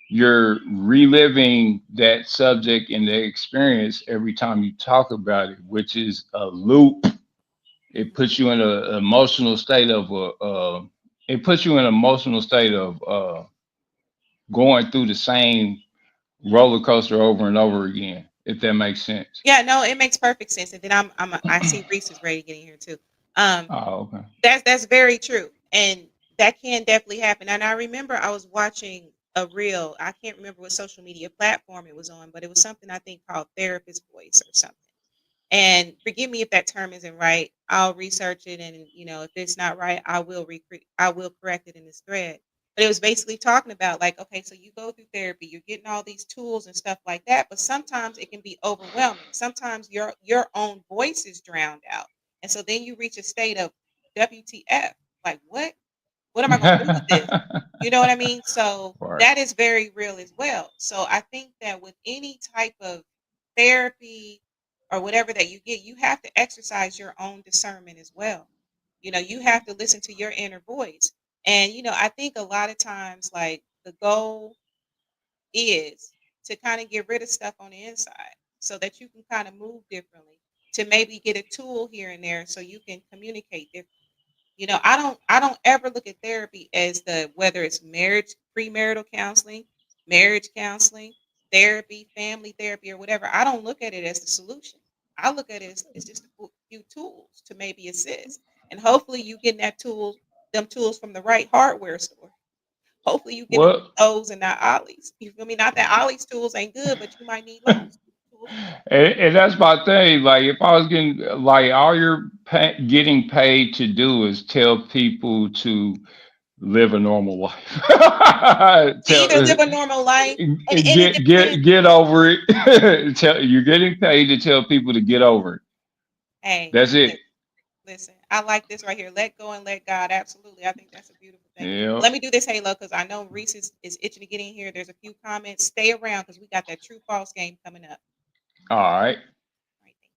S3: you're reliving that subject and the experience every time you talk about it, which is a loop. It
S2: Mhm.
S3: puts you in an emotional state of it puts you in an emotional state of going through the same roller coaster over and over again, if that makes sense.
S2: Yeah, no, it makes perfect sense. And then I see Reese is ready to get in here too. Um,
S3: Oh, okay.
S2: that's very true, and that can definitely happen. And I remember I was watching a reel. I can't remember what social media platform it was on, but it was something I think called Therapist Voice or something. And forgive me if that term isn't right. I'll research it, and if it's not right, I will correct it in this thread. But it was basically talking about like, okay, so you go through therapy, you're getting all these tools and stuff like that, but sometimes it can be overwhelming. Sometimes your own voice is drowned out. And so then you reach a state of WTF, like what? What am I going to do with this? You know what I mean? So
S3: Right.
S2: that is very real as well. So I think that with any type of therapy or whatever that you get, you have to exercise your own discernment as well. You have to listen to your inner voice. And, I think a lot of times, like, the goal is to kind of get rid of stuff on the inside so that you can kind of move differently, to maybe get a tool here and there so you can communicate differently. I don't ever look at therapy as the whether it's marriage, premarital counseling, marriage counseling, therapy, family therapy, or whatever. I don't look at it as the solution. I look at it as just a few tools to maybe assist. And hopefully you getting them tools from the right hardware store. Hopefully you get them
S3: Well,
S2: from Lowe's and not Ollie's. You feel me? Not that Ollie's tools ain't good, but you might need Lowe's tools too.
S3: and that's my thing. Like, if I was getting like all you're getting paid to do is tell people to live a normal life.
S2: Either
S3: tell
S2: live a normal life, and it depends.
S3: get over it. You're getting paid to tell people to get over it.
S2: Hey,
S3: That's it.
S2: listen, I like this right here. Let go and let God. Absolutely. I think that's a beautiful thing.
S3: Yeah.
S2: Let me do this, Halo, because I know Reese is itching to get in here. There's a few comments. Stay around because we got that true false game coming up.
S3: All right.
S2: All right, thank you.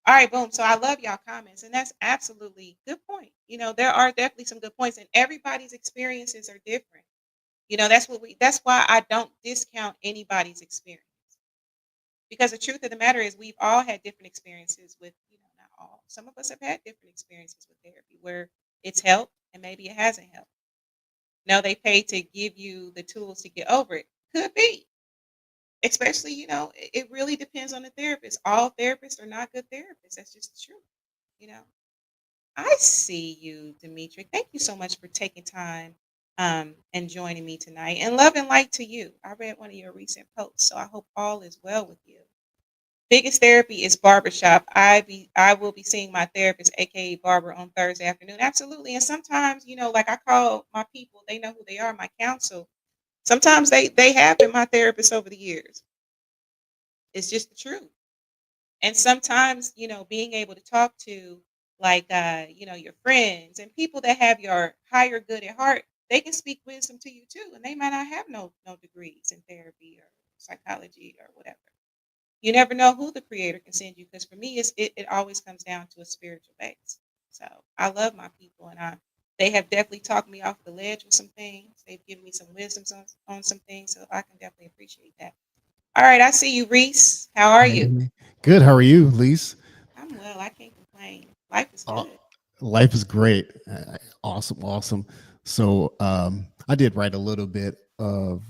S2: All right, boom. So I love y'all comments, and that's absolutely good point. There are definitely some good points, and everybody's experiences are different. That's why I don't discount anybody's experience. Because the truth of the matter is we've all had different experiences with, not all. Some of us have had different experiences with therapy where it's helped and maybe it hasn't helped. Now they pay to give you the tools to get over it. Could be. Especially, it really depends on the therapist. All therapists are not good therapists. That's just the truth. You know. I see you, Dimitri. Thank you so much for taking time and joining me tonight. And love and light to you. I read one of your recent posts, so I hope all is well with you. Biggest therapy is barbershop. I will be seeing my therapist, aka barber, on Thursday afternoon. Absolutely. And sometimes, like I call my people, they know who they are, my counsel. Sometimes they have been my therapist over the years. It's just the truth. And sometimes, being able to talk to like your friends and people that have your higher good at heart, they can speak wisdom to you too. And they might not have no degrees in therapy or psychology or whatever. You never know who the creator can send you, because for me it always comes down to a spiritual base. So I love my people, and they have definitely talked me off the ledge with some things. They've given me some wisdoms on some things, so I can definitely appreciate that. All right, I see you, Reese. How are you?
S4: Hey, good. How are you, Lise?
S2: I'm well. I can't complain. Life is
S4: Uh,
S2: good.
S4: Life is great. Awesome, awesome. So, I did write a little bit of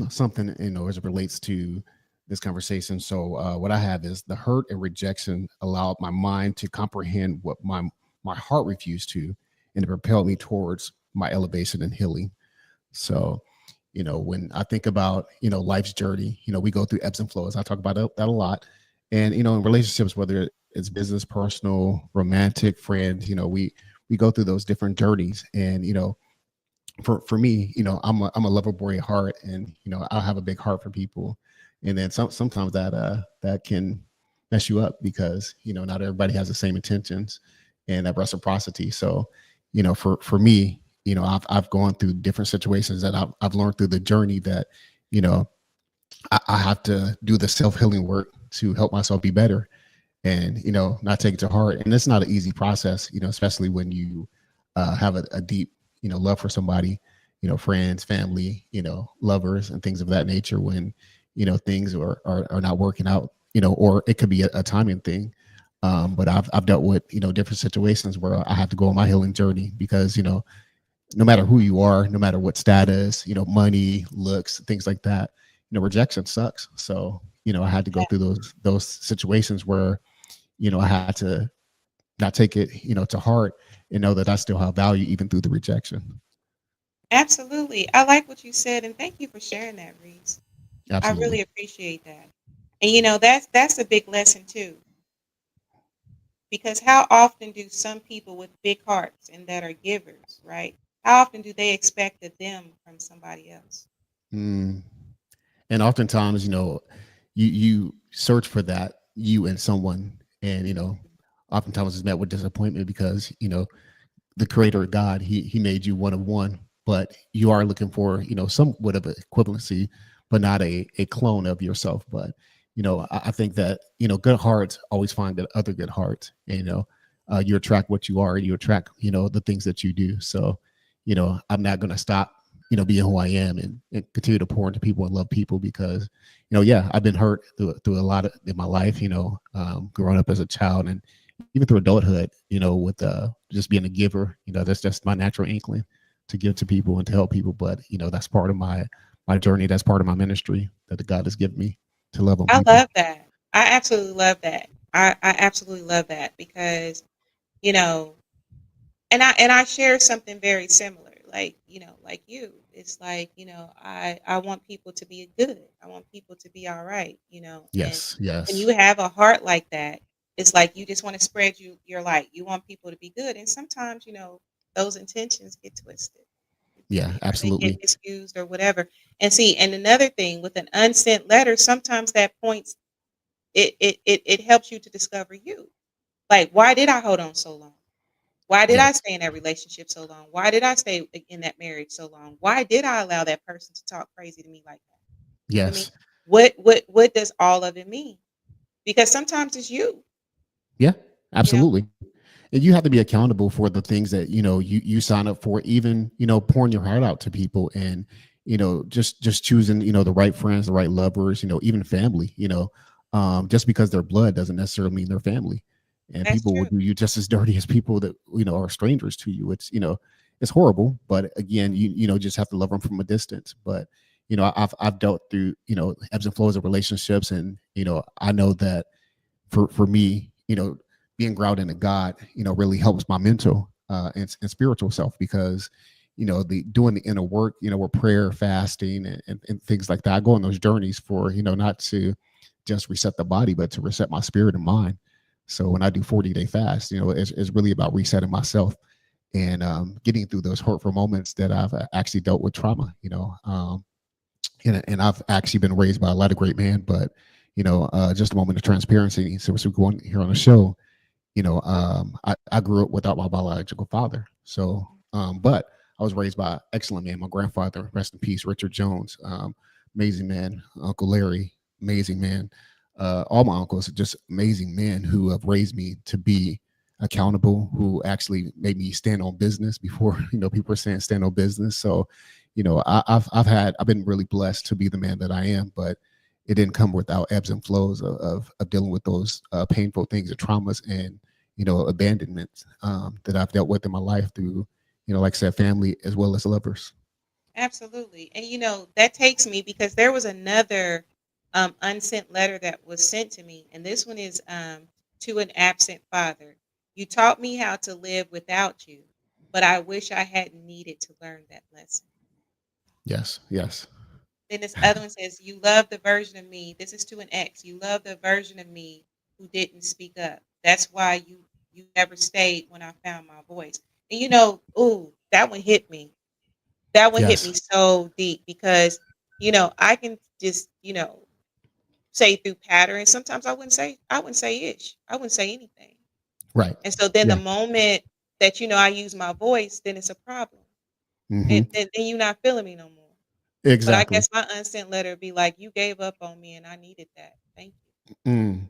S4: something, as it relates to this conversation. So, what I have is the hurt and rejection allowed my mind to comprehend what my heart refused to, and it propelled me towards my elevation and healing. So, when I think about, life's journey, we go through ebbs and flows. I talk about that a lot. And, in relationships, whether it's business, personal, romantic, friends, we go through those different journeys. And, for me, I'm a lover boy at heart, and, I have a big heart for people. And then sometimes that can mess you up because, not everybody has the same intentions and that reciprocity. So, for me, I've gone through different situations that I've learned through the journey that, you know, I have to do the self-healing work to help myself be better, and, not take it to heart. And it's not an easy process, especially when you have a deep, love for somebody, friends, family, lovers, and things of that nature. When, things are not working out, or it could be a timing thing. But I've dealt with, different situations where I have to go on my healing journey because, no matter who you are, no matter what status, money, looks, things like that, rejection sucks. So, I had to go through those situations where, I had to not take it, to heart, and know that I still have value even through the rejection.
S2: Absolutely. I like what you said, and thank you for sharing that, Reese. I
S4: Absolutely.
S2: really appreciate that. And that's a big lesson too, because how often do some people with big hearts and that are givers, right? How often do they expect a them from somebody else?
S4: Mm. And oftentimes, you search for that you and someone, and oftentimes it's met with disappointment because the creator God, he made you one of one, but you are looking for somewhat of an equivalency, but not a clone of yourself. But I think that good hearts always find that other good hearts. And, you attract what you are, you attract the things that you do. So I'm not going to stop being who I am, and continue to pour into people and love people, because yeah, I've been hurt through a lot of in my life, growing up as a child, and even through adulthood, with just being a giver. That's just my natural inkling to give to people and to help people. But that's part of my journey. That's part of my ministry that the God has given me, to love on
S2: I
S4: people.
S2: love that. I absolutely love that. I absolutely love that because, you know, and I share something very similar. Like, like you. It's like, I want people to be good. I want people to be all right, and
S4: Yes,
S2: when
S4: yes,
S2: you have a heart like that, it's like you just want to spread your light. You want people to be good. And sometimes, those intentions get twisted.
S4: yeah,
S2: Or they get
S4: absolutely.
S2: misused or whatever. And see, and another thing with an unsent letter, sometimes that points it helps you to discover you. Like, why did I hold on so long? Why did I
S4: Yes,
S2: stay in that relationship so long? Why did I stay in that marriage so long? Why did I allow that person to talk crazy to me like that? You know what I mean?
S4: yes,
S2: What does all of it mean? Because sometimes it's you,
S4: yeah,
S2: you know?
S4: absolutely. And you have to be accountable for the things that you sign up for, even pouring your heart out to people, and just choosing the right friends, the right lovers, even family. Just because they're blood doesn't necessarily mean they're family. And
S2: That's
S4: people will
S2: true.
S4: do you just as dirty as people that are strangers to you. It's horrible, but again, just have to love them from a distance. But I've dealt through ebbs and flows of relationships, and I know that for me, being grounded in God, really helps my mental and spiritual self, because the doing the inner work, with prayer, fasting, and things like that. I go on those journeys for not to just reset the body, but to reset my spirit and mind. So when I do 40-day fast, it's really about resetting myself, and getting through those hurtful moments that I've actually dealt with trauma. And I've actually been raised by a lot of great men. But just a moment of transparency. So as we go on here on the show, I grew up without my biological father. So, but I was raised by an excellent man. My grandfather, rest in peace, Richard Jones, amazing man. Uncle Larry, amazing man. All my uncles are just amazing men who have raised me to be accountable, who actually made me stand on business before people are saying stand on business. So I've been really blessed to be the man that I am. But it didn't come without ebbs and flows of dealing with those painful things and traumas, and abandonment, that I've dealt with in my life through like I said, family as well as lovers.
S2: Absolutely. And that takes me because there was another unsent letter that was sent to me. And this one is to an absent father. You taught me how to live without you, but I wish I hadn't needed to learn that lesson.
S4: Yes, yes,
S2: Then this other one says, you love the version of me. This is to an ex. You love the version of me who didn't speak up. That's why you never stayed when I found my voice. And ooh, that one hit me. That one hit me
S4: yes,
S2: so deep because, I can just, say through patterns. Sometimes I wouldn't say ish. I wouldn't say anything.
S4: right,
S2: And so then the
S4: yeah,
S2: moment that, I use my voice, then it's a problem. And
S4: hmm,
S2: then you're not feeling me no more. But I
S4: exactly.
S2: guess my unsent letter would be like, you gave up on me and I needed that. Thank you.
S4: Mm.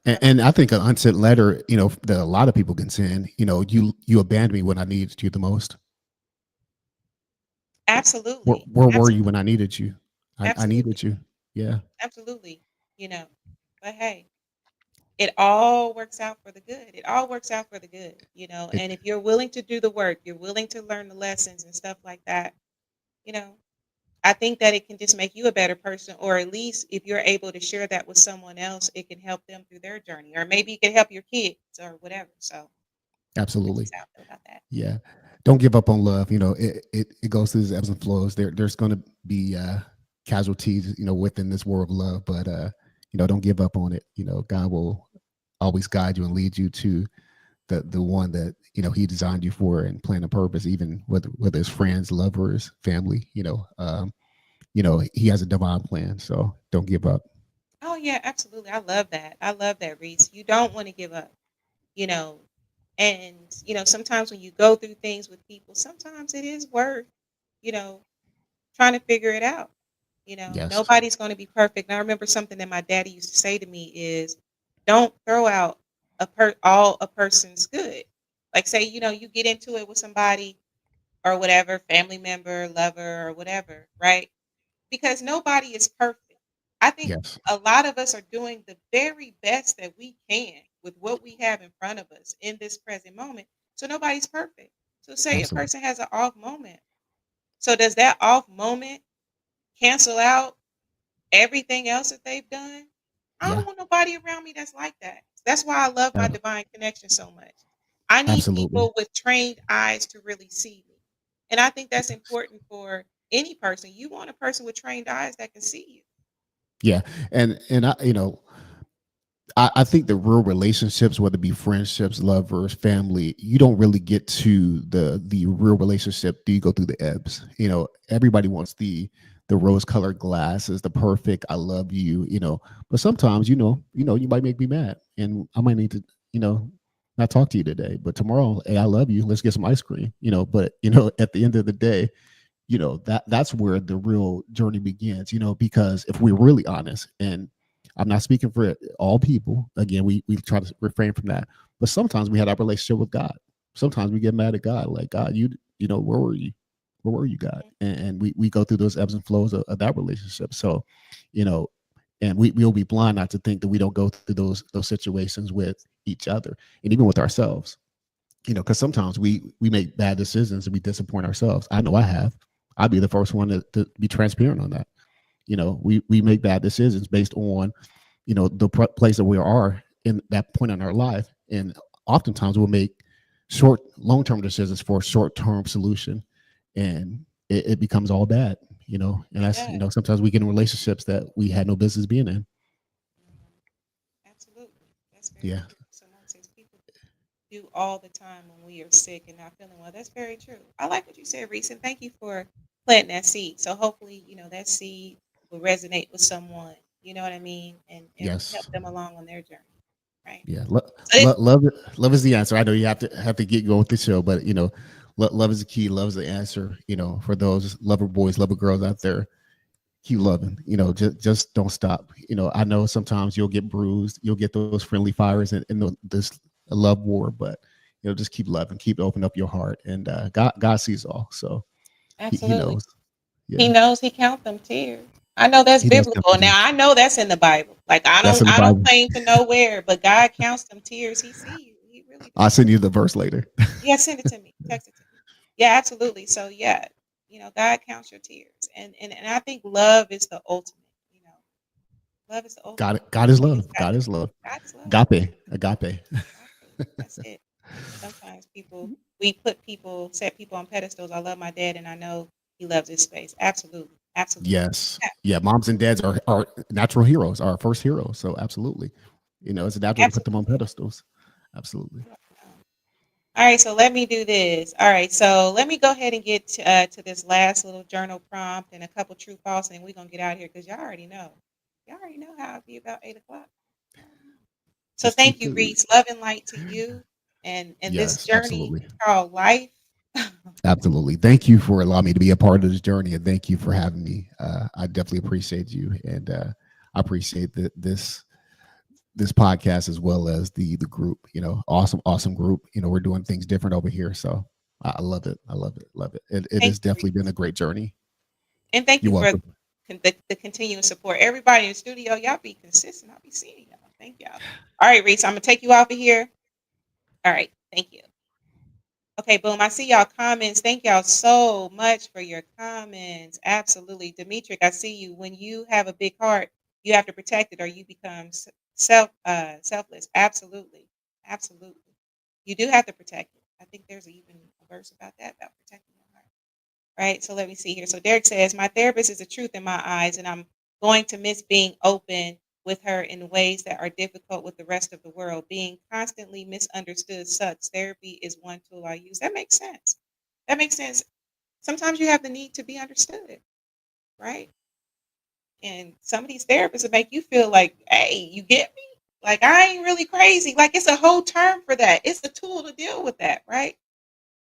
S4: And,
S2: Yep.
S4: and I think an unsent letter, that a lot of people can send. You abandoned me when I needed you the most. Where,
S2: Absolutely.
S4: where were you when
S2: Absolutely.
S4: I needed you? I
S2: Absolutely.
S4: needed you. Yeah.
S2: Absolutely. You know, but hey, it all works out for the good. It all works out for the good,
S4: It,
S2: and if you're willing to do the work, you're willing to learn the lessons and stuff like that, you know, I think that it can just make you a better person, or at least if you're able to share that with someone else, it can help them through their journey, or maybe it can help your kids or whatever. So that's
S4: absolutely.
S2: just how I feel about that.
S4: Yeah. Don't give up on love. It goes through these ebbs and flows. There's going to be casualties, within this war of love, but don't give up on it. God will always guide you and lead you to the one that he designed you for and planned a purpose, even whether it's friends, lovers, family. He has a divine plan. So don't give up.
S2: Oh yeah, absolutely. I love that. I love that, Reese. You don't want to give up, you know. And sometimes when you go through things with people, sometimes it is worth, you know, trying to figure it out.
S4: Yes.
S2: Nobody's going to be perfect. And I remember something that my daddy used to say to me is, don't throw out all a person's good. Like say, you get into it with somebody or whatever, family member, lover, or whatever, right? Because nobody is perfect. I think
S4: Yes.
S2: a lot of us are doing the very best that we can with what we have in front of us in this present moment. So nobody's perfect. So say a
S4: Absolutely.
S2: person has an off moment. So does that off moment cancel out everything else that they've done? I don't
S4: Yeah.
S2: want nobody around me that's like that. That's why I love my
S4: ab-
S2: divine connection so much. I need
S4: Absolutely.
S2: people with trained eyes to really see me. And I think that's important for any person. You want a person with trained eyes that can see you.
S4: Yeah. And I think the real relationships, whether it be friendships, lovers, family, you don't really get to the real relationship. Do you go through the ebbs? Everybody wants the rose colored glasses, the perfect "I love you." But sometimes, you might make me mad, and I might need to, not talk to you today. But tomorrow, hey, I love you. Let's get some ice cream. But at the end of the day, that's where the real journey begins. Because if we're really honest, and I'm not speaking for all people, again, we try to refrain from that, but sometimes we have that relationship with God. Sometimes we get mad at God, like, God, where were you, God? And we go through those ebbs and flows of that relationship. So you know and we'll be blind not to think that we don't go through those situations with each other, and even with ourselves. Because sometimes we make bad decisions and we disappoint ourselves. I know I have. I'd be the first one to be transparent on that. We make bad decisions based on the place that we are in that point in our life, and oftentimes we'll make long-term decisions for a short-term solution, and it becomes all bad. And
S2: It
S4: that's
S2: does.
S4: sometimes we get in relationships that we had no business being in.
S2: Mhm. Absolutely. That's very
S4: Yeah.
S2: true. Someone says people do all the time when we are sick and not feeling well. That's very true. I like what you said, Reese, and thank you for planting that seed. So hopefully, that seed will resonate with someone, you know what I mean, and help
S4: Yes.
S2: them along on their journey, right?
S4: Yeah.
S2: So this,
S4: Love is the answer. I know you have to get going with the show, but love is the key. Love is the answer. For those lover boys, lover girls out there, keep loving. Just don't stop. I know sometimes you'll get bruised, you'll get those friendly fires in this love war, but just keep loving, keep open up your heart, and God sees all, so he
S2: absolutely.
S4: knows.
S2: He
S4: Yeah,
S2: knows he counts them tears. I know that's
S4: he does count
S2: biblical.
S4: the
S2: Now
S4: tears.
S2: I know that's in the Bible. Like I
S4: That's
S2: don't
S4: in the
S2: I don't
S4: Bible.
S2: claim to know where, but God counts them tears. He sees you. He really
S4: I'll
S2: does.
S4: send you the verse later.
S2: Yeah, send it to me. Text it to me. Yeah, absolutely. So yeah, God counts your tears. And I think love is the ultimate, Love is the ultimate.
S4: God is
S2: You just
S4: love.
S2: got
S4: God is love.
S2: God is love.
S4: Agape.
S2: Exactly. That's it. Sometimes we set people on pedestals. I love my dad and I know he loves his space. Absolutely. Absolutely.
S4: Yes. Yeah. Moms and dads are natural heroes, our first heroes. So absolutely. It's natural to put them on
S2: Absolutely.
S4: pedestals. Absolutely.
S2: All right, so let me do this. All right, so let me go ahead and get to this last little journal prompt and a couple true false, and we're gonna get out of here because y'all already know. Y'all already know how it'll be about 8 o'clock. Y'all already know. So
S4: Just keep
S2: thank you,
S4: the
S2: Reese. Love and light to you, and this
S4: yes,
S2: journey
S4: absolutely.
S2: called life.
S4: Absolutely. Thank you for allowing me to be a part of this journey, and thank you for having me. I definitely appreciate you, and I appreciate this podcast as well as the group. Awesome group. We're doing things different over here, so I love it. I love it. Love it. It
S2: Thank
S4: has
S2: you,
S4: definitely been
S2: Reese,
S4: a great journey.
S2: and thank
S4: You're
S2: you for
S4: welcome.
S2: the continuing support. Everybody in the studio, y'all be consistent. I'll be seeing y'all. Thank y'all. All right, Reese, I'm gonna take you off of here. All right, thank you. Okay, boom. I see y'all comments. Thank y'all so much for your comments. Absolutely. Demetric, I see you. When you have a big heart, you have to protect it or you become selfless. Absolutely. Absolutely. You do have to protect it. I think there's even a verse about that, about protecting your heart. Right? So let me see here. So Derek says, my therapist is the truth in my eyes, and I'm going to miss being open with her in ways that are difficult with the rest of the world. Being constantly misunderstood sucks. Therapy is one tool I use. That makes sense. That makes sense. Sometimes you have the need to be understood, right? And some of these therapists will make you feel like, hey, you get me? Like, I ain't really crazy. Like, it's a whole term for that. It's a tool to deal with that, right?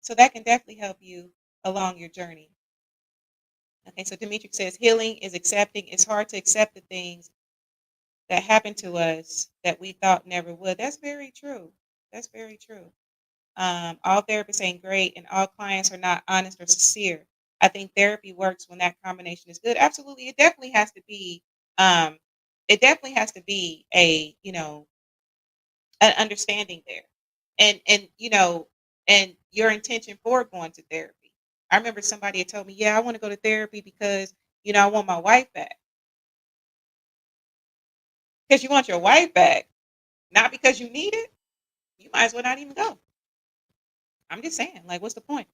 S2: So that can definitely help you along your journey. Okay, so Demetric says healing is accepting. It's hard to accept the things that happen to us that we thought never would. That's very true. That's very true. All therapists ain't great, and all clients are not honest or sincere. I think therapy works when that combination is good. Absolutely, it definitely has to be. Um, it definitely has to be a an understanding there, and and your intention for going to therapy. I remember somebody had told me, "Yeah, I want to go to therapy because I want my wife back." Because you want your wife back, not because you need it. You might as well not even go. I'm just saying, like, what's the point?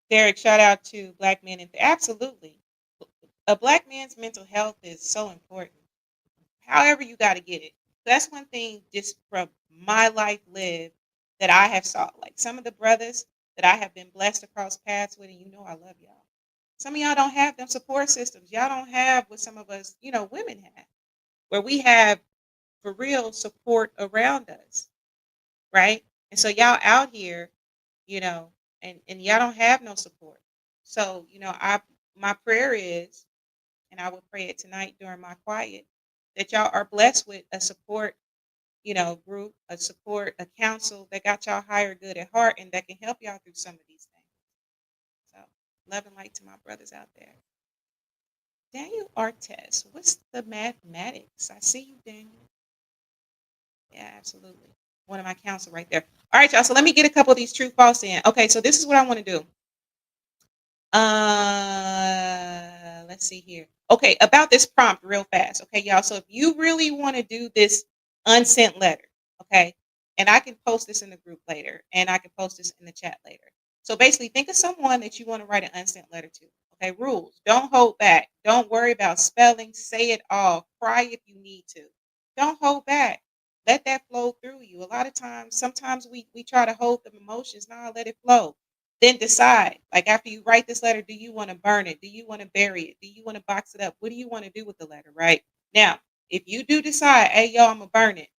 S2: Derek, shout out to Black men. And absolutely. A Black man's mental health is so important. However, you got to get it. That's one thing just from my life lived that I have saw. Like some of the brothers that I have been blessed across paths with, and I love y'all. Some of y'all don't have them support systems. Y'all don't have what some of us, women have, where we have for real support around us, right? And so y'all out here, you know, and y'all don't have no support. So, I my prayer is, and I will pray it tonight during my quiet, that y'all are blessed with a support, group, a support, a counsel that got y'all higher good at heart and that can help y'all through some of these things. So, love and light to my brothers out there. Daniel Artes, what's the mathematics? I see you, Daniel. Yeah, absolutely. One of my counsel right there. All right, y'all. So let me get a couple of these true false in. Okay, so this is what I want to do. Let's see here. Okay, about this prompt real fast. Okay, y'all. So if you really want to do this unsent letter, okay, and I can post this in the group later, and I can post this in the chat later. So basically, think of someone that you want to write an unsent letter to. Okay, rules. Don't hold back. Don't worry about spelling. Say it all. Cry if you need to. Don't hold back. Let that flow through you. A lot of times, sometimes we try to hold the emotions. Nah, let it flow. Then decide, like after you write this letter, do you want to burn it? Do you want to bury it? Do you want to box it up? What do you want to do with the letter, right? Now, if you do decide, hey, yo, I'm going to burn it,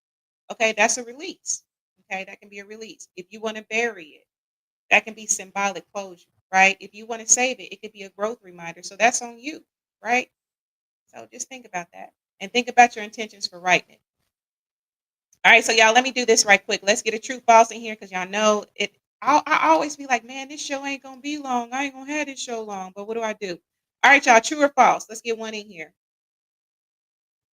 S2: okay, that's a release. Okay, that can be a release. If you want to bury it, that can be symbolic closure, right? If you want to save it, it could be a growth reminder. So that's on you, right? So just think about that and think about your intentions for writing it. All right, so y'all, let me do this right quick. Let's get a true false in here because y'all know it. I always be like, man, this show ain't gonna be long. I ain't gonna have this show long. But what do I do? All right, y'all, true or false? Let's get one in here.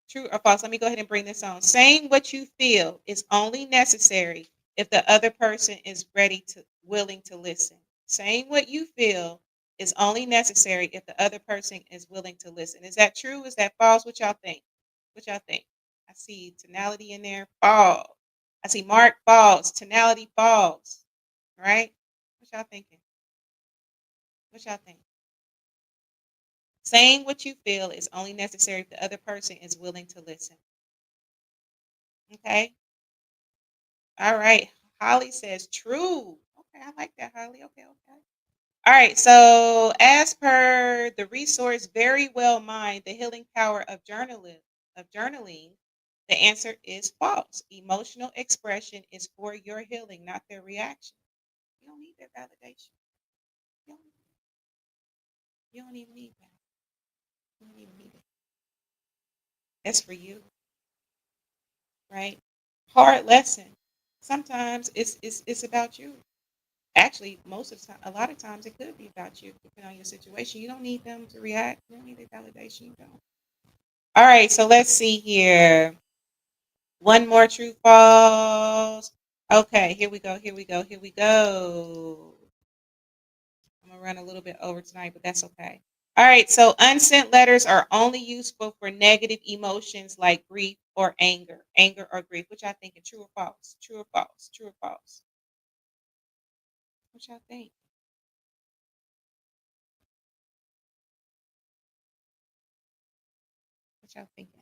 S2: True or false? Let me go ahead and bring this on. Saying what you feel is only necessary if the other person is ready to, willing to listen. Saying what you feel is only necessary if the other person is willing to listen. Is that true? Is that false? What y'all think? What y'all think? I see tonality in there. False. I see Mark false. Tonality false. Right? What y'all thinking? What y'all think? Saying what you feel is only necessary if the other person is willing to listen. Okay. All right. Holly says true. Okay, I like that, Holly. Okay, okay. All right. So as per the resource Very Well Mind, the healing power of journaling, the answer is false. Emotional expression is for your healing, not their reaction. You don't need their validation. You don't, you don't even need that. You don't even need it. That's for you, right? Hard lesson. Sometimes it's about you. Actually, most of the time, a lot of times it could be about you, depending on your situation. You don't need them to react. You don't need their validation. You don't. All right, so let's see here. One more true false. Okay, here we go. Here we go. Here we go. I'm gonna run a little bit over tonight, but that's okay. All right, so unsent letters are only useful for negative emotions like grief or anger or grief. Which I think is true or false? True or false? True or false? What y'all think? What y'all thinking?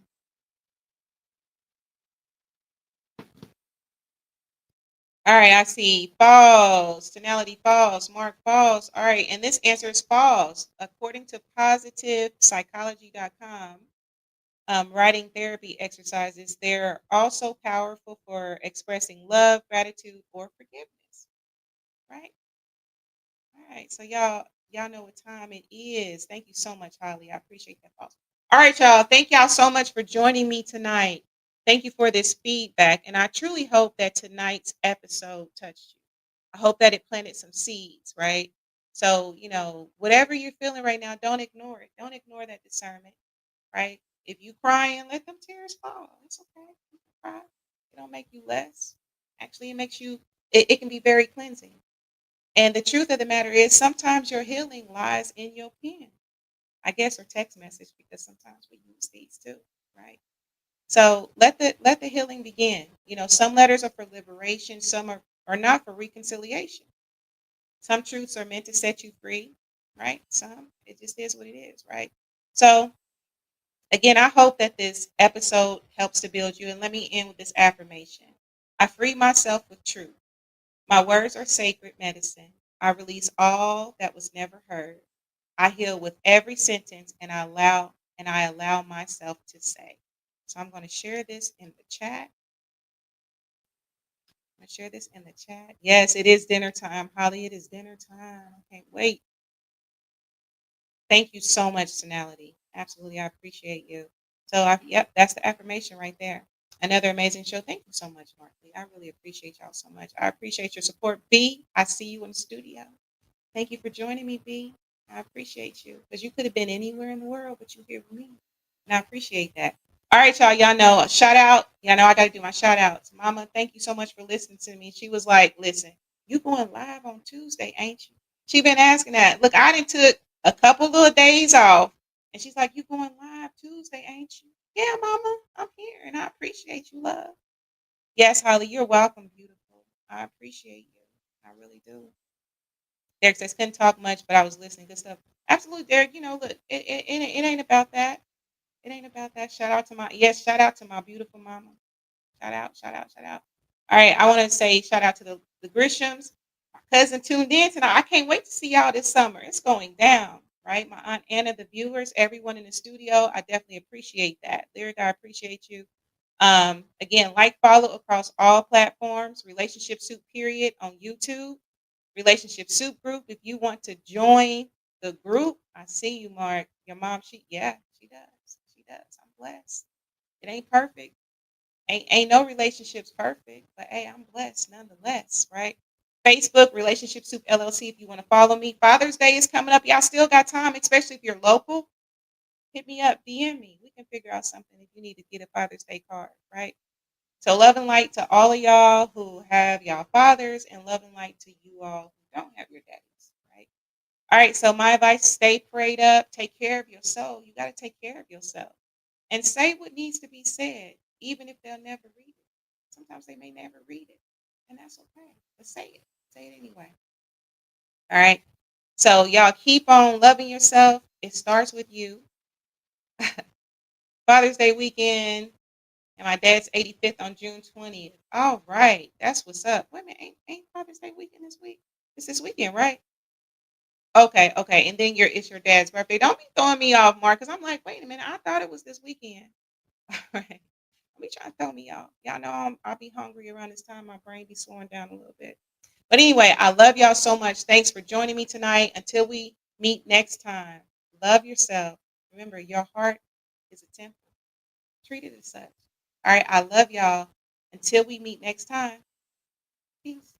S2: All right, I see false. Tonality false. Mark false. All right, and this answer is false. According to positivepsychology.com, writing therapy exercises, they're also powerful for expressing love, gratitude, or forgiveness. Right? All right, so y'all know what time it is. Thank you so much, Holly. I appreciate that. False. All right, y'all. Thank y'all so much for joining me tonight. Thank you for this feedback, and I truly hope that tonight's episode touched you. I hope that it planted some seeds, right? So, whatever you're feeling right now, don't ignore it. Don't ignore that discernment, right? If you crying, let them tears fall. It's okay. You can cry. It don't make you less. Actually, it makes you. It can be very cleansing. And the truth of the matter is, sometimes your healing lies in your pen, I guess, or text message, because sometimes we use these too, right? So let the healing begin. Some letters are for liberation, some are not for reconciliation. Some truths are meant to set you free, right? Some it just is what it is, right? So again, I hope that this episode helps to build you. And let me end with this affirmation. I free myself with truth. My words are sacred medicine. I release all that was never heard. I heal with every sentence and I allow myself to say. So I'm going to share this in the chat. I'm going to share this in the chat. Yes, it is dinner time. Holly, it is dinner time. I can't wait. Thank you so much, Tonality. Absolutely, I appreciate you. So, yep, that's the affirmation right there. Another amazing show. Thank you so much, Markley. I really appreciate y'all so much. I appreciate your support. B, I see you in the studio. Thank you for joining me, B. I appreciate you because you could have been anywhere in the world, but you're here with me. And I appreciate that. All right, y'all. Y'all know, shout out. Y'all know I got to do my shout outs. Mama, thank you so much for listening to me. She was like, listen, you going live on Tuesday, ain't you? She been asking that. Look, I done took a couple of days off. And she's like, you going live Tuesday, ain't you? Yeah, Mama, I'm here. And I appreciate you, love. Yes, Holly, you're welcome, beautiful. I appreciate you. I really do. Derek says, couldn't talk much, but I was listening. Good stuff. Absolutely, Derek. Look, it ain't about that. It ain't about that. Shout out to my beautiful mama. Shout out, shout out, shout out. All right, I want to say shout out to the Grishams. My cousin tuned in tonight. I can't wait to see y'all this summer. It's going down, right? My Aunt Anna, the viewers, everyone in the studio. I definitely appreciate that. Lyric, I appreciate you. Again, follow across all platforms. Relationship Soup period on YouTube. Relationship Soup Group. If you want to join the group, I see you, Mark. Your mom, she does. She does. I'm blessed. It ain't perfect. Ain't no relationships perfect, but hey, I'm blessed nonetheless, right? Facebook, Relationship Soup LLC, if you want to follow me. Father's Day is coming up. Y'all still got time, especially if you're local. Hit me up, DM me. We can figure out something if you need to get a Father's Day card, right? So love and light to all of y'all who have y'all fathers, and love and light to you all who don't have your daddies, right? All right, so my advice, stay prayed up, take care of your soul. You got to take care of yourself. And say what needs to be said, even if they'll never read it. Sometimes they may never read it, and that's okay. But say it. Say it anyway. All right. So y'all keep on loving yourself. It starts with you. Father's Day weekend. And my dad's 85th on June 20th. All right. That's what's up. Wait a minute. Ain't Father's Day weekend this week? It's this weekend, right? Okay, okay. And then it's your dad's birthday. Don't be throwing me off, Mark, because I'm like, wait a minute. I thought it was this weekend. All right. Don't be trying to throw me off. Y'all know I'll be hungry around this time. My brain be slowing down a little bit. But anyway, I love y'all so much. Thanks for joining me tonight. Until we meet next time, love yourself. Remember, your heart is a temple. Treat it as such. All right, I love y'all. Until we meet next time, peace.